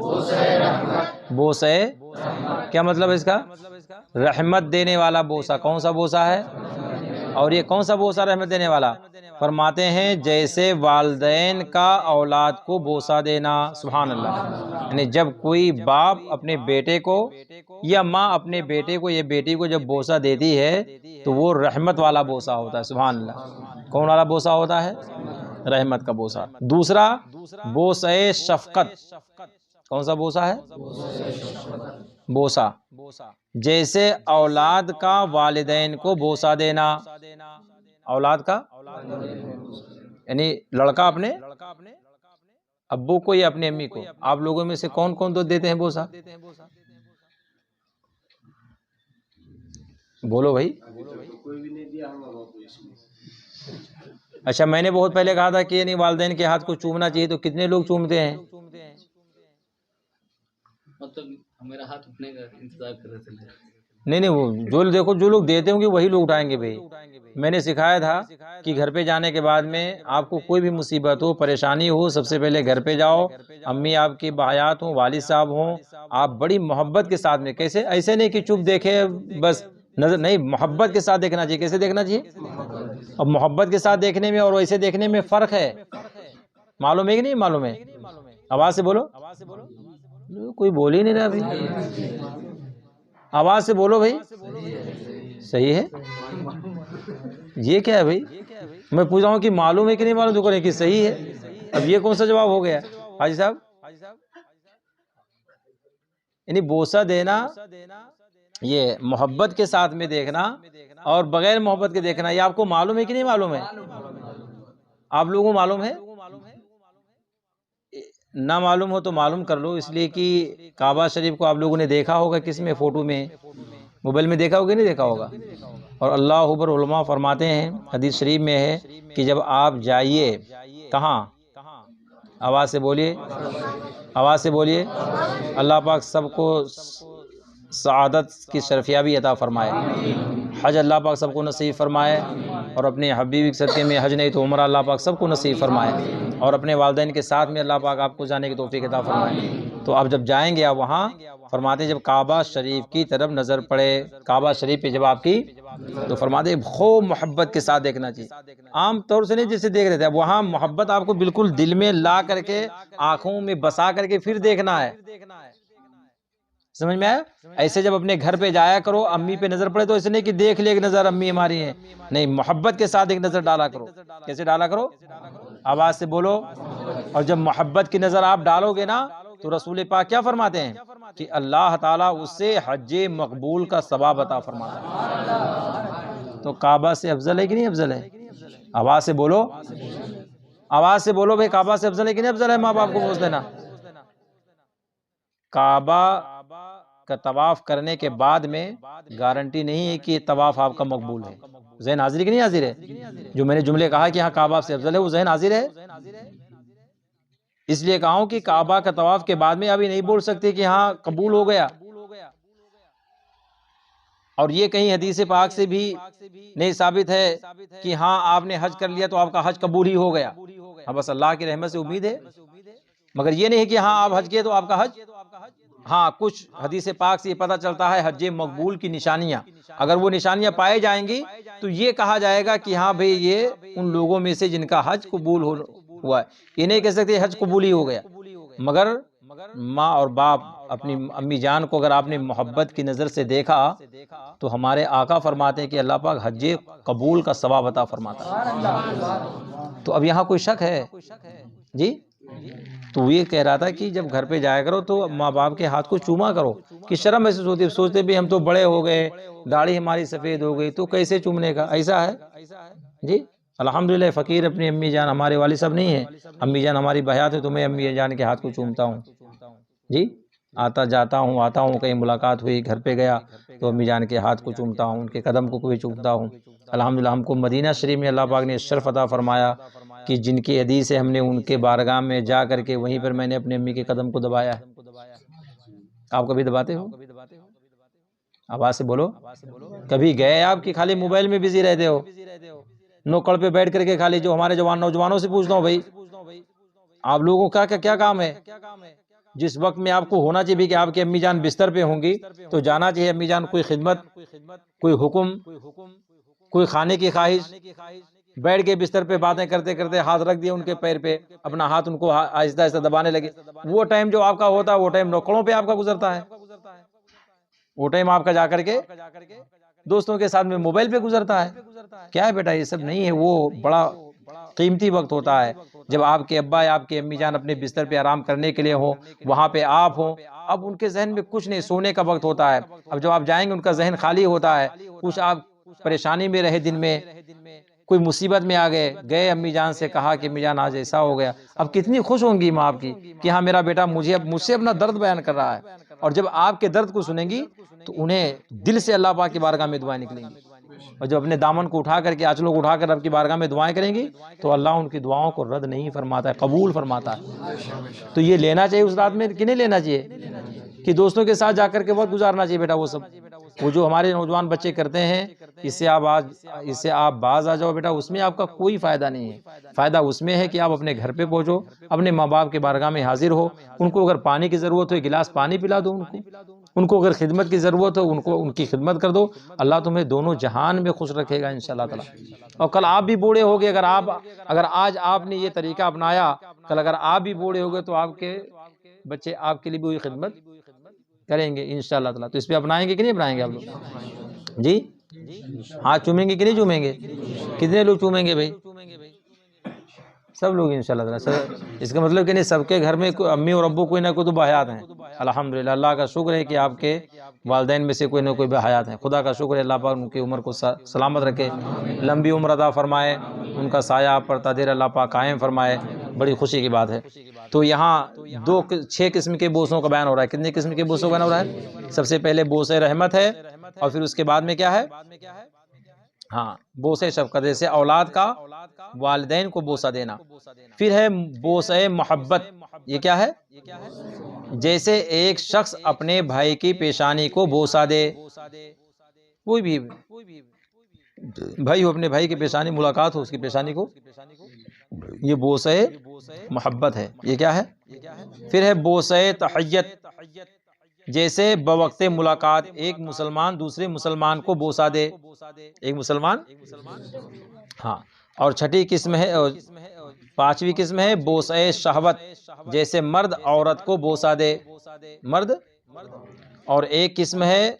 بوسہ، کیا مطلب ہے اس کا؟ رحمت دینے والا بوسہ۔ کون سا بوسہ ہے؟ اور یہ کون سا بوسہ رحمت دینے والا؟ فرماتے ہیں جیسے والدین کا اولاد کو بوسہ دینا، سبحان اللہ، یعنی جب کوئی باپ اپنے بیٹے کو یا ماں اپنے بیٹے کو یا بیٹی کو جب بوسہ دیتی ہے تو وہ رحمت والا بوسہ ہوتا ہے، سبحان اللہ۔ کون والا بوسہ ہوتا ہے؟ رحمت کا بوسہ۔ دوسرا بوسہ شفقت۔ کون سا بوسہ ہے؟ بوسہ، جیسے اولاد کا والدین کو بوسہ دینا، اولاد کا یعنی لڑکا اپنے ابو کو یا اپنی امی کو۔ آپ لوگوں میں سے کون کون تو دیتے ہیں بوسہ؟ بولو بھائی۔ اچھا، میں نے بہت پہلے کہا تھا کہ یعنی والدین کے ہاتھ کو چومنا چاہیے، تو کتنے لوگ چومتے ہیں؟ مطلب ہمارا ہاتھ اٹھنے کا انتظار کر رہے تھے۔ نہیں، وہ جو دیکھو جو لوگ دیتے ہوں گے وہی لوگ اٹھائیں گے بھائی۔ میں نے سکھایا تھا کہ گھر پہ جانے کے بعد میں آپ کو کوئی بھی مصیبت ہو، پریشانی ہو، سب سے پہلے گھر پہ جاؤ، امی آپ کی بحیات ہوں، والد صاحب ہوں، آپ بڑی محبت کے ساتھ میں، کیسے ایسے نہیں کہ چپ دیکھے بس نظر، نہیں، محبت کے ساتھ دیکھنا چاہیے۔ کیسے دیکھنا چاہیے؟ اب محبت کے ساتھ دیکھنے میں اور ویسے دیکھنے میں فرق ہے، معلوم ہے کہ نہیں معلوم ہے؟ آواز سے بولو، کوئی بول ہی نہیں رہا بھائی، آواز سے بولو بھائی۔ صحیح ہے؟ یہ کیا ہے بھائی؟ میں پوچھ رہا ہوں کہ معلوم ہے کہ نہیں معلوم، تو کہ صحیح ہے۔ اب یہ کون سا جواب ہو گیا حاجی صاحب؟ یعنی بوسہ دینا، یہ محبت کے ساتھ میں دیکھنا اور بغیر محبت کے دیکھنا، یہ آپ کو معلوم ہے کہ نہیں معلوم ہے؟ آپ لوگوں کو معلوم ہے؟ نہ معلوم ہو تو معلوم کر لو، اس لیے کہ کعبہ شریف کو آپ لوگوں نے دیکھا ہوگا، کس میں؟ فوٹو میں، موبائل میں دیکھا ہوگا نہیں دیکھا ہوگا؟ اور اللہ اکبر، علماء فرماتے ہیں، حدیث شریف میں ہے کہ جب آپ جائیے کہاں، آواز سے بولیے، آواز سے بولیے، اللہ پاک سب کو سعادت کی شرفیابی عطا فرمائے، حج اللہ پاک سب کو نصیب فرمائے، اور اپنے حبیب کے صدقے میں حج نہیں تو عمرہ اللہ پاک سب کو نصیب فرمائے، اور اپنے والدین کے ساتھ میں اللہ پاک آپ کو جانے کی توفیق عطا فرمائے۔ تو آپ جب جائیں گے آپ وہاں، فرماتے ہیں جب کعبہ شریف کی طرف نظر پڑے، کعبہ شریف پہ جب آپ کی، تو فرماتے ہیں خوب محبت کے ساتھ دیکھنا چاہیے، عام طور سے نہیں جیسے دیکھ رہے تھے، اب وہاں محبت آپ کو بالکل دل میں لا کر کے، آنکھوں میں بسا کر کے پھر دیکھنا ہے، سمجھ میں آیا؟ ایسے جب اپنے گھر پہ جایا کرو، امی پہ نظر پڑے تو ایسے نہیں کہ دیکھ لے ایک نظر امی ہماری ہیں، نہیں، محبت کے ساتھ ایک نظر ڈالا کرو۔ کیسے ڈالا کرو؟ آواز سے بولو۔ اور جب محبت کی نظر آپ ڈالو گے نا تو رسول پاک کیا فرماتے ہیں کہ اللہ تعالیٰ اس سے حج مقبول کا ثواب عطا فرماتا ہے۔ تو کعبہ سے افضل ہے کہ نہیں افضل ہے؟ آواز سے بولو، آواز سے بولو بھائی، کعبہ سے افضل ہے کہ نہیں افضل ہے؟ ماں باپ کو بوجھ دینا۔ کعبہ کا طواف کرنے کے بعد میں گارنٹی نہیں ہے کہ یہ طواف آپ کا مقبول ہے۔ ذہن حاضر ہے کہ نہیں حاضر ہے؟ جو میں نے جملے کہا کہ ہاں کعبہ سے افضل ہے، وہ ذہن حاضر ہے؟ اس لیے کہا ہوں کہ کعبہ کا طواف کے بعد میں ابھی نہیں بول سکتے کہ ہاں قبول ہو گیا، اور یہ کہیں حدیث پاک سے بھی نہیں ثابت ہے کہ ہاں آپ نے حج کر لیا تو آپ کا حج قبول ہی ہو گیا۔ ہاں بس اللہ کی رحمت سے امید ہے، مگر یہ نہیں کہ ہاں آپ حج کیے تو آپ کا حج، ہاں کچھ حدیث پاک سے یہ پتہ چلتا ہے حج مقبول کی نشانیاں، اگر وہ نشانیاں پائے جائیں گی تو یہ کہا جائے گا کہ ہاں بھئی یہ ان لوگوں میں سے جن کا حج قبول ہوا ہے۔ یہ نہیں کہہ سکتے حج قبول ہی ہو گیا، مگر ماں اور باپ، اپنی امی جان کو اگر آپ نے محبت کی نظر سے دیکھا تو ہمارے آقا فرماتے ہیں کہ اللہ پاک حج قبول کا ثواب عطا فرماتا ہے۔ تو اب یہاں کوئی شک ہے جی؟ تو یہ کہہ رہا تھا کہ جب گھر پہ جایا کرو تو ماں باپ کے ہاتھ کو چوما کرو، کہ شرم محسوس ہوتی ہے، سوچتے بھی ہم تو بڑے ہو گئے، داڑھی ہماری سفید ہو گئی تو کیسے چومنے کا، ایسا ہے جی؟ الحمدللہ فقیر اپنی امی جان، ہمارے والد صاحب نہیں ہیں، امی جان ہماری بحیات ہے تو میں امی جان کے ہاتھ کو چومتا ہوں جی، آتا جاتا ہوں، کہیں ملاقات ہوئی، گھر پہ گیا تو امی جان کے ہاتھ کو چومتا ہوں، ان کے قدم کو کوئی چومتا ہوں۔ الحمدللہ ہم کو مدینہ شریف میں اللہ پاک نے شرف عطا فرمایا کہ جن کی حدیث ہے ہم نے ان کے بارگاہ میں جا کر کے وہیں پر میں نے اپنے امی کے قدم کو دبایا ہے۔ آپ کبھی دباتے ہو؟ آواز سے بولو، کبھی گئے آپ کی خالی موبائل میں بزی رہتے ہو؟ نوکڑ پہ بیٹھ کر کے خالی، جو ہمارے جوان نوجوانوں سے پوچھتا ہوں بھائی، آپ لوگوں کا کیا کام ہے؟ جس وقت میں آپ کو ہونا چاہیے کہ آپ کی امی جان بستر پہ ہوں گی تو جانا چاہیے امی جان کوئی خدمت، کوئی حکم، کوئی کھانے کی خواہش، بیٹھ کے بستر پہ باتیں کرتے کرتے ہاتھ رکھ دیے ان کے پیر پہ، اپنا ہاتھ ان کو آہستہ آہستہ دبانے لگے. وہ ٹائم جو آپ کا ہوتا ہے وہ ٹائم نوکروں پہ آپ کا گزرتا ہے، وہ ٹائم آپ کا جا کر کے دوستوں کے ساتھ میں موبائل پہ گزرتا ہے. کیا ہے بیٹا، یہ سب نہیں ہے. وہ بڑا قیمتی وقت ہوتا ہے جب آپ کے ابا یا آپ کی امی جان اپنے بستر پہ آرام کرنے کے لیے ہوں، وہاں پہ آپ ہوں. اب ان کے ذہن میں کچھ نہیں، سونے کا وقت ہوتا ہے. اب جب آپ جائیں گے ان کا ذہن خالی ہوتا ہے، کچھ آپ پریشانی میں رہے، دن میں کوئی مصیبت میں آ گئے امی جان سے کہا کہ امی جان آج ایسا ہو گیا. اب کتنی خوش ہوں گی ماں آپ کی کہ ہاں میرا بیٹا مجھ سے اپنا درد بیان کر رہا ہے. اور جب آپ کے درد کو سنیں گی تو انہیں دل سے اللہ پاک کی بارگاہ میں دعائیں نکلیں گی. اور جب اپنے دامن کو اٹھا کر کے آنچلوں کو اٹھا کر رب کی بارگاہ میں دعائیں کریں گی تو اللہ ان کی دعاؤں کو رد نہیں فرماتا ہے، قبول فرماتا ہے. تو یہ لینا چاہیے اس رات میں کہ نہیں لینا چاہیے؟ کہ دوستوں کے ساتھ جا کر کے وقت گزارنا چاہیے بیٹا. وہ سب وہ جو ہمارے نوجوان بچے کرتے ہیں، اس سے آپ باز آ جاؤ بیٹا. اس میں آپ کا کوئی فائدہ نہیں ہے. فائدہ اس میں ہے کہ آپ اپنے گھر پہ پہنچو، اپنے ماں باپ کے بارگاہ میں حاضر ہو. ان کو اگر پانی کی ضرورت ہو ایک گلاس پانی پلا دو ان کو اگر خدمت کی ضرورت ہو ان کی خدمت کر دو. اللہ تمہیں دونوں جہان میں خوش رکھے گا انشاءاللہ تعالی. اور کل آپ بھی بوڑھے ہوگے، اگر آج آپ نے یہ طریقہ اپنایا، کل اگر آپ بھی بوڑھے ہوگے تو آپ کے بچے آپ کے لیے بھی وہی خدمت کریں گے انشاءاللہ تعالی. تو اس پہ اپنائیں گے کہ نہیں اپنائیں گے آپ لوگ؟ جی ہاں، چومیں گے کہ نہیں چومیں گے؟ کتنے لوگ چومیں گے بھائی؟ سب لوگ انشاءاللہ تعالی. اس کا مطلب کہ نہیں سب کے گھر میں امی اور ابو کوئی نہ کوئی تو بحیات ہیں. الحمدللہ اللہ کا شکر ہے کہ آپ کے والدین میں سے کوئی نہ کوئی بحیات ہیں. خدا کا شکر ہے، اللہ پاک ان کی عمر کو سلامت رکھے، لمبی عمر عطا فرمائے، ان کا سایہ آپ پر تدیر اللہ پاک قائم فرمائے. بڑی خوشی کی بات ہے. تو یہاں 6 قسم کے بوسوں کا بیان ہو رہا ہے. کتنے قسم کے بوسوں کا بیان ہو رہا ہے؟ سب سے پہلے بوسے رحمت ہے، اور پھر اس کے بعد میں کیا ہے؟ ہاں، بوسے شفقت، جیسے اولاد کا والدین کو بوسہ دینا. پھر ہے بوسے محبت. یہ کیا ہے؟ جیسے ایک شخص اپنے بھائی کی پیشانی کو بوسہ دے. کوئی بھی بھائی ہو، اپنے بھائی کی پیشانی ملاقات ہو اس کی پیشانی کو، یہ بوسے محبت ہے. یہ کیا ہے؟ پھر ہے بوسے تحیت. جیسے بوقت ملاقات ایک مسلمان دوسرے مسلمان کو بوسہ دے. ایک مسلمان، ہاں. اور چھٹی قسم ہے، 5ویں قسم ہے بوسہ شہوت. جیسے مرد عورت کو بوسہ دے، مرد. اور ایک قسم ہے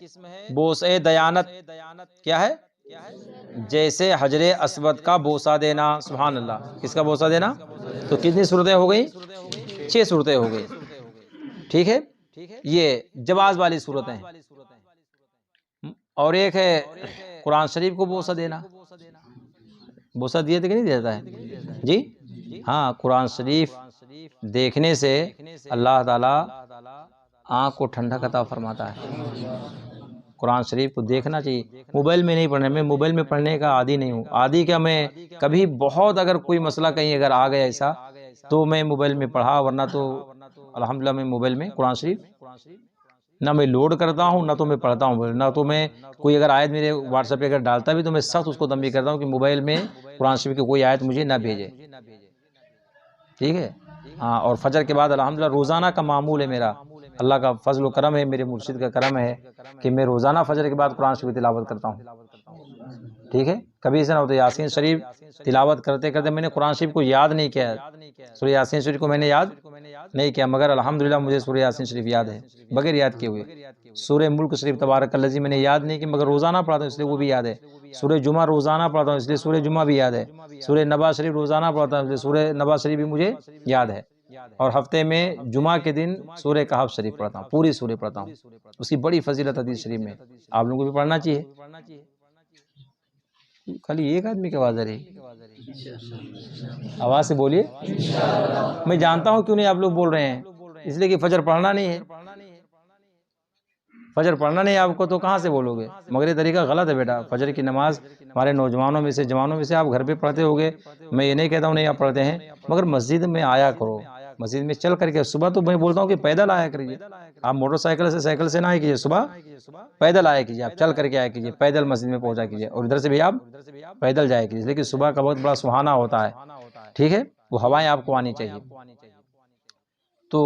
بوسہ دیانت. کیا ہے؟ جیسے حجر اسود کا بوسہ دینا. سبحان اللہ. کس کا بوسہ دینا؟ تو کتنی صورتیں ہو گئیں؟ 6 صورتیں ہو گئی. ٹھیک ہے، یہ جواز والی صورتیں ہیں. اور ایک ہے قرآن شریف کو بوسہ دینا. بوسہ دیے تھے کہ نہیں دیتا ہے؟ جی ہاں، قرآن شریف دیکھنے سے اللہ تعالیٰ آنکھ کو ٹھنڈک عطا فرماتا ہے. قرآن شریف کو دیکھنا چاہیے. موبائل میں نہیں پڑھنا. میں موبائل میں پڑھنے کا عادی نہیں ہوں. عادی کیا، میں کبھی بہت اگر کوئی مسئلہ کہیں اگر آ گیا ایسا تو میں موبائل میں پڑھا، ورنہ تو الحمدللہ میں موبائل میں قرآن شریف نہ میں لوڈ کرتا ہوں، نہ تو میں پڑھتا ہوں، نہ تو میں کوئی اگر آیت میرے واٹس ایپ پہ اگر ڈالتا بھی تو میں سخت اس کو تنبیہ کرتا ہوں کہ موبائل میں قرآن شریف کی کوئی آیت مجھے نہ بھیجے. ٹھیک ہے، ہاں. اور فجر کے بعد الحمدللہ روزانہ کا معمول ہے میرا. اللہ کا فضل و کرم ہے، میرے مرشد کا کرم ہے کہ میں روزانہ فجر کے بعد قرآن شریف تلاوت کرتا ہوں. ٹھیک ہے، کبھی ایسا نہ ہوتا یاسین شریف تلاوت کرتے کرتے میں نے قرآن شریف کو یاد نہیں کیا. سورہ یاسین شریف کو میں نے یاد نہیں کیا، مگر الحمدللہ مجھے سورہ یاسین شریف یاد ہے بغیر یاد کیے ہوئے. سورہ ملک شریف تبارک الذی میں نے یاد نہیں کی، مگر روزانہ پڑھتا ہوں اس لیے وہ بھی یاد ہے. سورہ جمعہ روزانہ پڑھتا ہوں اس لیے سورہ جمعہ بھی یاد ہے. سورہ نبا شریف روزانہ پڑھتا ہوں اس لیے سورہ نبا شریف بھی مجھے یاد ہے. اور ہفتے میں جمعہ کے دن سورہ کہف شریف پڑھتا ہوں، پوری سورہ پڑھتا ہوں. اس کی بڑی فضیلت حدیث شریف میں، آپ لوگوں کو بھی پڑھنا چاہیے. خالی ایک آدمی کی آواز آ رہی ہے، آواز سے بولیے. میں جانتا ہوں کیوں نہیں آپ لوگ بول رہے ہیں، اس لیے کہ فجر پڑھنا نہیں ہے. فجر پڑھنا نہیں آپ کو تو کہاں سے بولو گے؟ مگر یہ طریقہ غلط ہے بیٹا. فجر کی نماز ہمارے نوجوانوں میں سے جوانوں میں سے آپ گھر پہ پڑھتے ہوگے، میں یہ نہیں کہتا ہوں نہیں آپ پڑھتے ہیں، مگر مسجد میں آیا کرو. مسجد میں چل کر کے، صبح تو میں بولتا ہوں کہ پیدل آیا کریے. آپ موٹر سائیکل سے سائیکل سے نہ آیا کیجیے، صبح پیدل آیا کیجیے. آپ چل کر کے آیا کیجیے، پیدل مسجد میں پہنچا کیجیے، اور ادھر سے بھی آپ پیدل جایا کیجیے. لیکن صبح کا وقت بڑا سہانا ہوتا ہے. ٹھیک ہے، وہ ہوائیں آپ کو آنی چاہیے. تو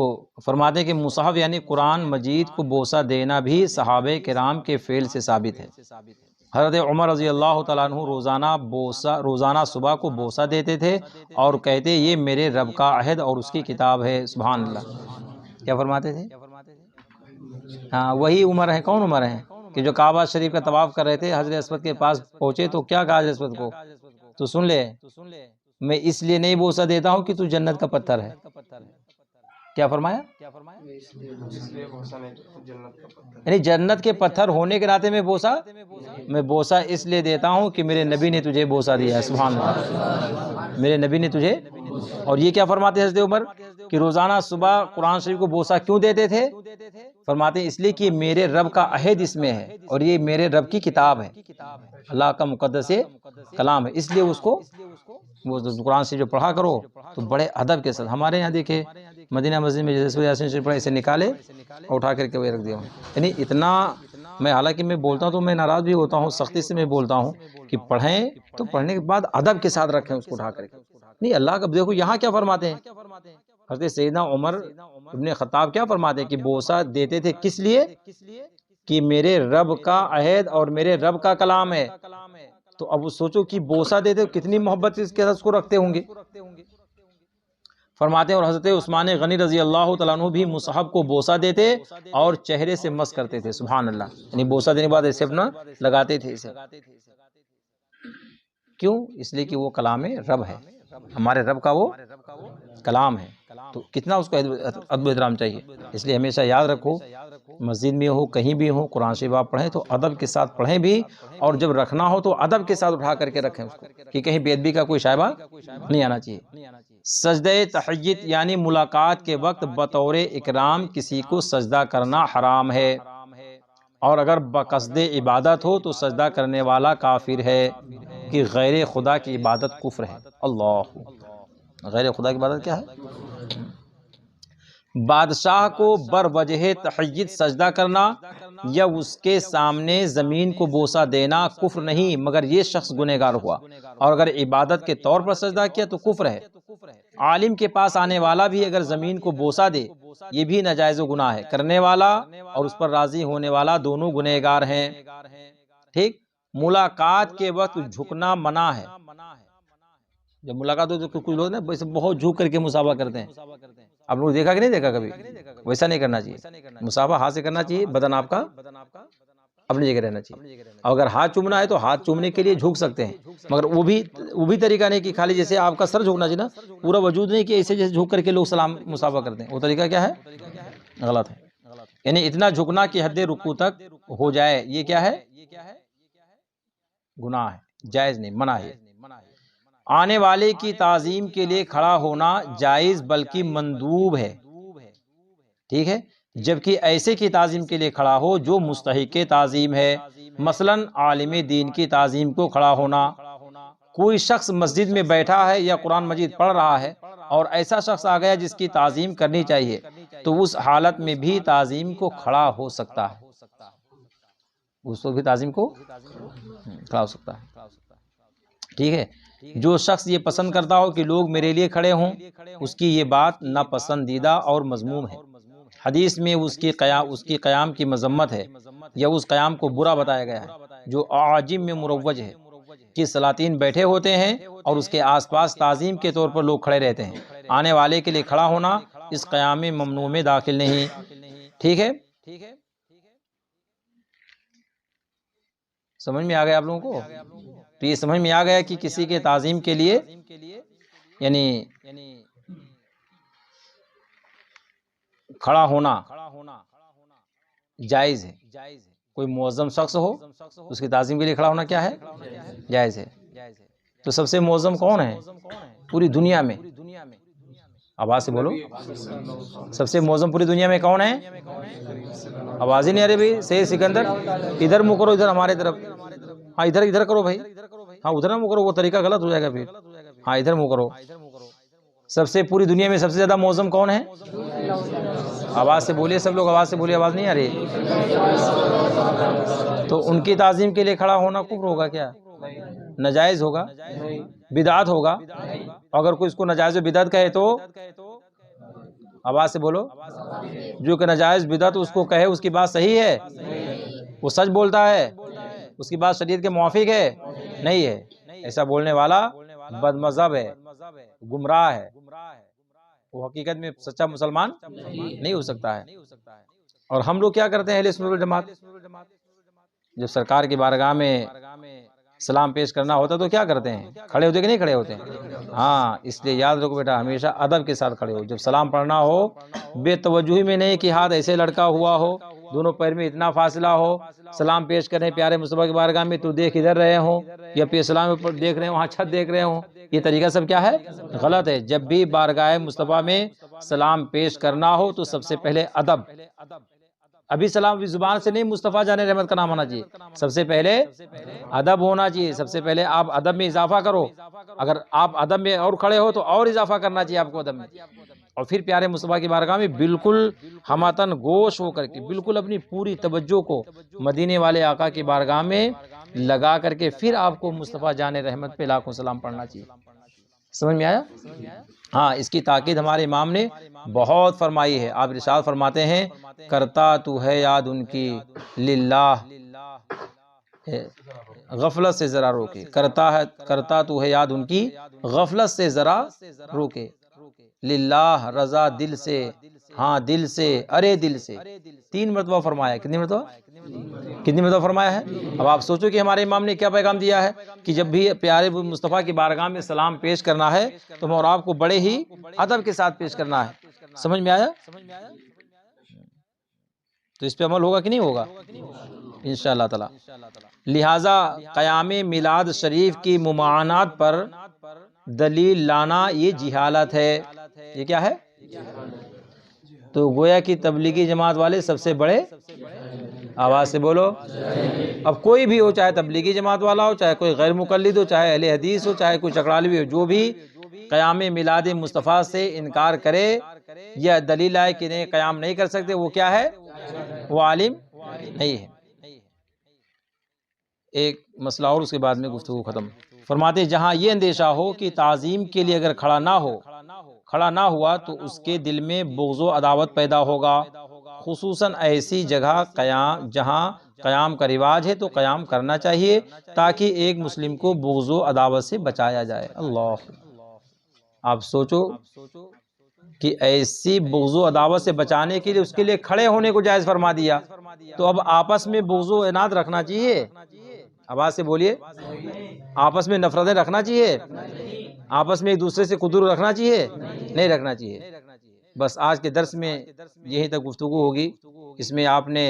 فرماتے ہیں کہ مصحف یعنی قرآن مجید کو بوسہ دینا بھی صحابہ کرام کے فعل سے ثابت ہے۔ حضرت عمر رضی اللہ تعالیٰ عنہ روزانہ صبح کو بوسہ دیتے تھے اور کہتے یہ میرے رب کا عہد اور اس کی کتاب ہے۔ سبحان اللہ، کیا فرماتے تھے؟ ہاں وہی عمر ہے۔ کون عمر ہے کہ جو کعبہ شریف کا طواف کر رہے تھے، حضرت اسود کے پاس پہنچے تو کیا کہا حضرت اسود کو؟ تو سن لے، میں اس لیے نہیں بوسہ دیتا ہوں کہ تو جنت کا پتھر ہے۔ کیا فرمایا؟ اس لیے بوسہ نہیں جنت کا پتھر، یعنی جنت کے پتھر ہونے کے ناطے میں بوسہ اس لیے دیتا ہوں کہ میرے نبی نے تجھے بوسہ دیا ہے۔ سبحان اللہ، میرے نبی نے تجھے۔ اور یہ کیا فرماتے ہیں حضرت عمر کہ روزانہ صبح قرآن شریف کو بوسہ کیوں دیتے تھے؟ فرماتے ہیں اس لیے کہ میرے رب کا عہد اس میں ہے اور یہ میرے رب کی کتاب ہے، اللہ کا مقدس کلام ہے، اس لیے اس کو وہ قرآن سے جو پڑھا کرو تو بڑے ادب کے ساتھ۔ ہمارے یہاں دیکھے مدینہ مسجد میں جیسے یاسین شریف پڑھا، اسے نکالے اور اٹھا کر کے وہ رکھ دیا ہوں۔ یعنی اتنا میں، حالانکہ میں بولتا ہوں تو میں ناراض بھی ہوتا ہوں، سختی سے میں بولتا ہوں کہ پڑھیں تو پڑھنے کے بعد ادب کے ساتھ رکھیں اس کو اٹھا کر کے۔ نہیں اللہ کا دیکھو یہاں کیا فرماتے ہیں حضرت سیدنا عمر ابن خطاب کیا فرماتے ہیں کہ بوسہ دیتے تھے کس لیے؟ کہ میرے رب کا عہد اور میرے رب کا کلام ہے۔ تو اب سوچو کہ بوسہ دیتے کتنی محبت اس کے ساتھ اس کو رکھتے ہوں گے۔ فرماتے ہیں اور حضرت عثمان غنی رضی اللہ تعالیٰ عنہ بھی مصحف کو بوسہ دیتے اور چہرے سے مس کرتے تھے۔ سبحان اللہ، یعنی بوسہ دینے کے بعد ایسے اپنا لگاتے تھے اسے۔ کیوں؟ اس لیے کہ وہ کلام رب ہے، ہمارے رب کا وہ کلام ہے، تو کتنا اس کو ادب و احترام چاہیے۔ اس لیے ہمیشہ یاد رکھو، مسجد میں ہو کہیں بھی ہو قرآن شریف آپ پڑھیں تو ادب کے ساتھ پڑھیں بھی، اور جب رکھنا ہو تو ادب کے ساتھ اٹھا کر کے رکھیں اس کو، کہ کہیں بے ادبی کا کوئی شائبہ نہیں آنا چاہیے۔ سجدہ تحیت یعنی ملاقات کے وقت بطور اکرام کسی کو سجدہ کرنا حرام ہے، اور اگر بقصد عبادت ہو تو سجدہ کرنے والا کافر ہے، کہ غیر خدا کی عبادت کفر ہے۔ اللہ، غیر خدا کی عبادت کیا ہے؟ بادشاہ کو بر وجہ تحیت سجدہ کرنا یا اس کے سامنے زمین کو بوسہ دینا کفر نہیں، مگر یہ شخص گنہگار ہوا، اور اگر عبادت کے طور پر سجدہ کیا تو کفر ہے۔ عالم کے پاس آنے والا بھی اگر زمین کو بوسہ دے یہ بھی ناجائز و گناہ ہے، کرنے والا اور اس پر راضی ہونے والا دونوں گنہگار ہیں۔ ٹھیک، ملاقات کے وقت جھکنا منع ہے۔ جب ملاقات ہو تو کچھ لوگ نا بہت جھک کر کے مصافحہ کرتے ہیں، آپ لوگ دیکھا کہ نہیں دیکھا کبھی؟ ویسا نہیں کرنا چاہیے، مصافحہ ہاتھ سے کرنا چاہیے، بدن آپ کا اپنی جگہ رہنا چاہیے۔ اگر ہاتھ چومنا ہے تو ہاتھ چومنے کے لیے جھک سکتے ہیں، مگر وہ بھی طریقہ نہیں کہ خالی جیسے آپ کا سر جھکنا چاہیے نا، پورا وجود نہیں کہ ایسے جیسے جھک کر کے لوگ سلام مصافحہ کرتے ہیں، وہ طریقہ کیا ہے؟ غلط ہے۔ یعنی اتنا جھکنا کہ حد رکوع تک ہو جائے، یہ کیا ہے؟ گناہ ہے، جائز نہیں، منع ہے۔ آنے والے کی تعظیم کے لیے کھڑا ہونا جائز بلکہ مندوب ہے، ٹھیک ہے، جبکہ ایسے کی تعظیم کے لیے کھڑا ہو جو مستحق تعظیم ہے، مثلا عالم دین کی تعظیم کو کھڑا ہونا۔ کوئی شخص مسجد میں بیٹھا ہے یا قرآن مجید پڑھ رہا ہے اور ایسا شخص آ گیا جس کی تعظیم کرنی چاہیے تو اس حالت میں بھی تعظیم کو کھڑا ہو سکتا ہے، اس کو بھی تعظیم کو کھڑا ہو سکتا ہے، ٹھیک ہے۔ جو شخص یہ پسند کرتا ہو کہ لوگ میرے لیے کھڑے ہوں اس کی یہ بات ناپسندیدہ اور مذموم ہے۔ حدیث میں اس کی قیام کی مذمت ہے یا اس قیام کو برا بتایا گیا ہے جو عاجم میں مروج ہے، کہ سلاطین بیٹھے ہوتے ہیں اور اس کے آس پاس تعظیم کے طور پر لوگ کھڑے رہتے ہیں۔ آنے والے کے لیے کھڑا ہونا اس قیام ممنوع میں داخل نہیں، ٹھیک ہے۔ سمجھ میں آ گیا آپ لوگوں کو؟ تو یہ سمجھ میں آ گیا کہ کسی کے تعظیم کے لیے یعنی کھڑا ہونا جائز ہے۔ کوئی معظم شخص ہو اس کی تعظیم کے لیے کھڑا ہونا کیا ہے؟ جائز ہے۔ تو سب سے معظم کون ہے پوری دنیا میں؟ آواز سے بولو، سب سے معظم پوری دنیا میں کون ہے؟ آواز ہی نہیں آ رہی بھائی۔ سید سکندر، ادھر منہ کرو، ادھر ہمارے طرف، ہاں ادھر کرو بھائی، ہاں ادھر منہ کرو، وہ طریقہ غلط ہو جائے گا پھر، ہاں ادھر منہ کرو۔ سب سے پوری دنیا میں سب سے زیادہ معظم کون ہے؟ آواز سے بولیے سب لوگ، آواز سے بولیے، آواز نہیں آ رہی۔ تو ان کی تعظیم کے لیے کھڑا ہونا کفر ہوگا کیا؟ ناجائز ہوگا، بدعت ہوگا۔ اگر کوئی اس کو ناجائز و بدعت کہے تو آواز سے بولو، جو کہ ناجائز بدعت اس کو کہے اس کی بات صحیح ہے، وہ سچ بولتا ہے، اس کی بات شریعت کے موافق ہے نہیں ہے، ایسا بولنے والا بد مذہب ہے، گمراہ ہے، وہ حقیقت میں سچا مسلمان نہیں ہو سکتا ہے۔ اور ہم لوگ کیا کرتے ہیں اہل سنت والجماعت، جب سرکار کی بارگاہ میں سلام پیش کرنا ہوتا تو کیا کرتے ہیں؟ کھڑے ہوتے کہ نہیں کھڑے ہوتے ہیں؟ ہاں، اس لیے یاد رکھو بیٹا، ہمیشہ ادب کے ساتھ کھڑے ہو۔ جب سلام پڑھنا ہو بے توجہی میں نہیں کہ ہاتھ ایسے لڑکا ہوا ہو، دونوں پیر میں اتنا فاصلہ ہو، سلام پیش کریں پیارے مصطفیٰ کی بارگاہ میں تو دیکھ ادھر رہے ہوں، یا پھر سلام پر دیکھ رہے ہوں، وہاں چھت دیکھ رہے ہوں، یہ طریقہ سب کیا ہے؟ غلط ہے۔ جب بھی بارگاہ مصطفیٰ میں سلام پیش کرنا ہو تو سب سے پہلے ادب، ابھی سلام بھی زبان سے نہیں مصطفیٰ جان رحمت کا نام ہونا چاہیے، سب سے پہلے ادب ہونا چاہیے، سب سے پہلے آپ ادب میں اضافہ کرو، اگر آپ ادب میں اور کھڑے ہو تو اور اضافہ کرنا چاہیے آپ کو ادب میں، اور پھر پیارے مصطفیٰ کی بارگاہ میں بالکل ہماتن گوش ہو کر کے بالکل اپنی پوری توجہ کو مدینے والے آقا کی بارگاہ میں لگا کر کے پھر آپ کو مصطفیٰ جان رحمت پہ لاکھوں سلام پڑھنا چاہیے۔ سمجھ میں آیا؟ ہاں، اس کی تاکید ہمارے امام نے بہت فرمائی ہے۔ آپ ارشاد فرماتے ہیں، کرتا تو ہے یاد ان کی للہ، غفلت سے ذرا روکے، کرتا تو ہے یاد ان کی غفلت سے ذرا روکے، للہ رضا دل سے، ہاں دل سے، ارے دل سے، 3 مرتبہ فرمایا ہے۔ کتنی مرتبہ فرمایا ہے؟ اب آپ سوچو کہ ہمارے امام نے کیا پیغام دیا ہے کہ جب بھی پیارے مصطفیٰ کی بارگاہ میں سلام پیش کرنا ہے تو ہم اور آپ کو بڑے ہی ادب کے ساتھ پیش کرنا ہے۔ سمجھ میں آیا؟ تو اس پہ عمل ہوگا کہ نہیں ہوگا؟ انشاءاللہ تعالی۔ لہٰذا قیام میلاد شریف کی ممانعت پر دلیل لانا یہ جہالت ہے۔ یہ کیا ہے؟ تو گویا کہ تبلیغی جماعت والے سب سے بڑے، آواز سے بولو، اب کوئی بھی ہو، چاہے تبلیغی جماعت والا ہو، چاہے کوئی غیر مقلد ہو، چاہے اہل حدیث ہو، چاہے کوئی چکڑالوی ہو، جو بھی قیام میلاد مصطفیٰ سے انکار کرے یا دلیل آئے کہ نہیں قیام نہیں کر سکتے، وہ کیا ہے؟ وہ عالم نہیں ہے۔ ایک مسئلہ اور اس کے بعد میں گفتگو ختم۔ فرماتے جہاں یہ اندیشہ ہو کہ تعظیم کے لیے اگر کھڑا نہ ہوا تو اس کے دل میں بغض و عداوت پیدا ہوگا، خصوصاً ایسی جگہ جہاں قیام کا رواج ہے تو قیام کرنا چاہیے تاکہ ایک مسلم کو بغض و عداوت سے بچایا جائے۔ اللہ، آپ سوچو کہ ایسی بغض و عداوت سے بچانے کے لیے اس کے لیے کھڑے ہونے کو جائز فرما دیا، تو اب آپس میں بغض و عناد رکھنا چاہیے؟ آواز سے بولیے، آپس میں نفرتیں رکھنا چاہیے؟ آپس میں ایک دوسرے سے قدر رکھنا چاہیے؟ نہیں رکھنا چاہیے۔ بس آج کے درس میں یہی تک گفتگو ہوگی۔ اس میں آپ نے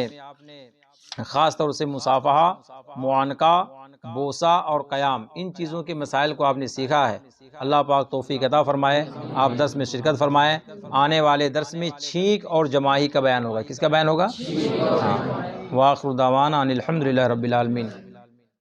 خاص طور سے مصافحہ، معانقہ، بوسہ اور قیام، ان چیزوں کے مسائل کو آپ نے سیکھا ہے۔ اللہ پاک توفیق عطا فرمائے، آپ درس میں شرکت فرمائیں۔ آنے والے درس میں چھینک اور جماعی کا بیان ہوگا۔ کس کا بیان ہوگا؟ وآخر دعوانا ان الحمدللہ رب العالمین۔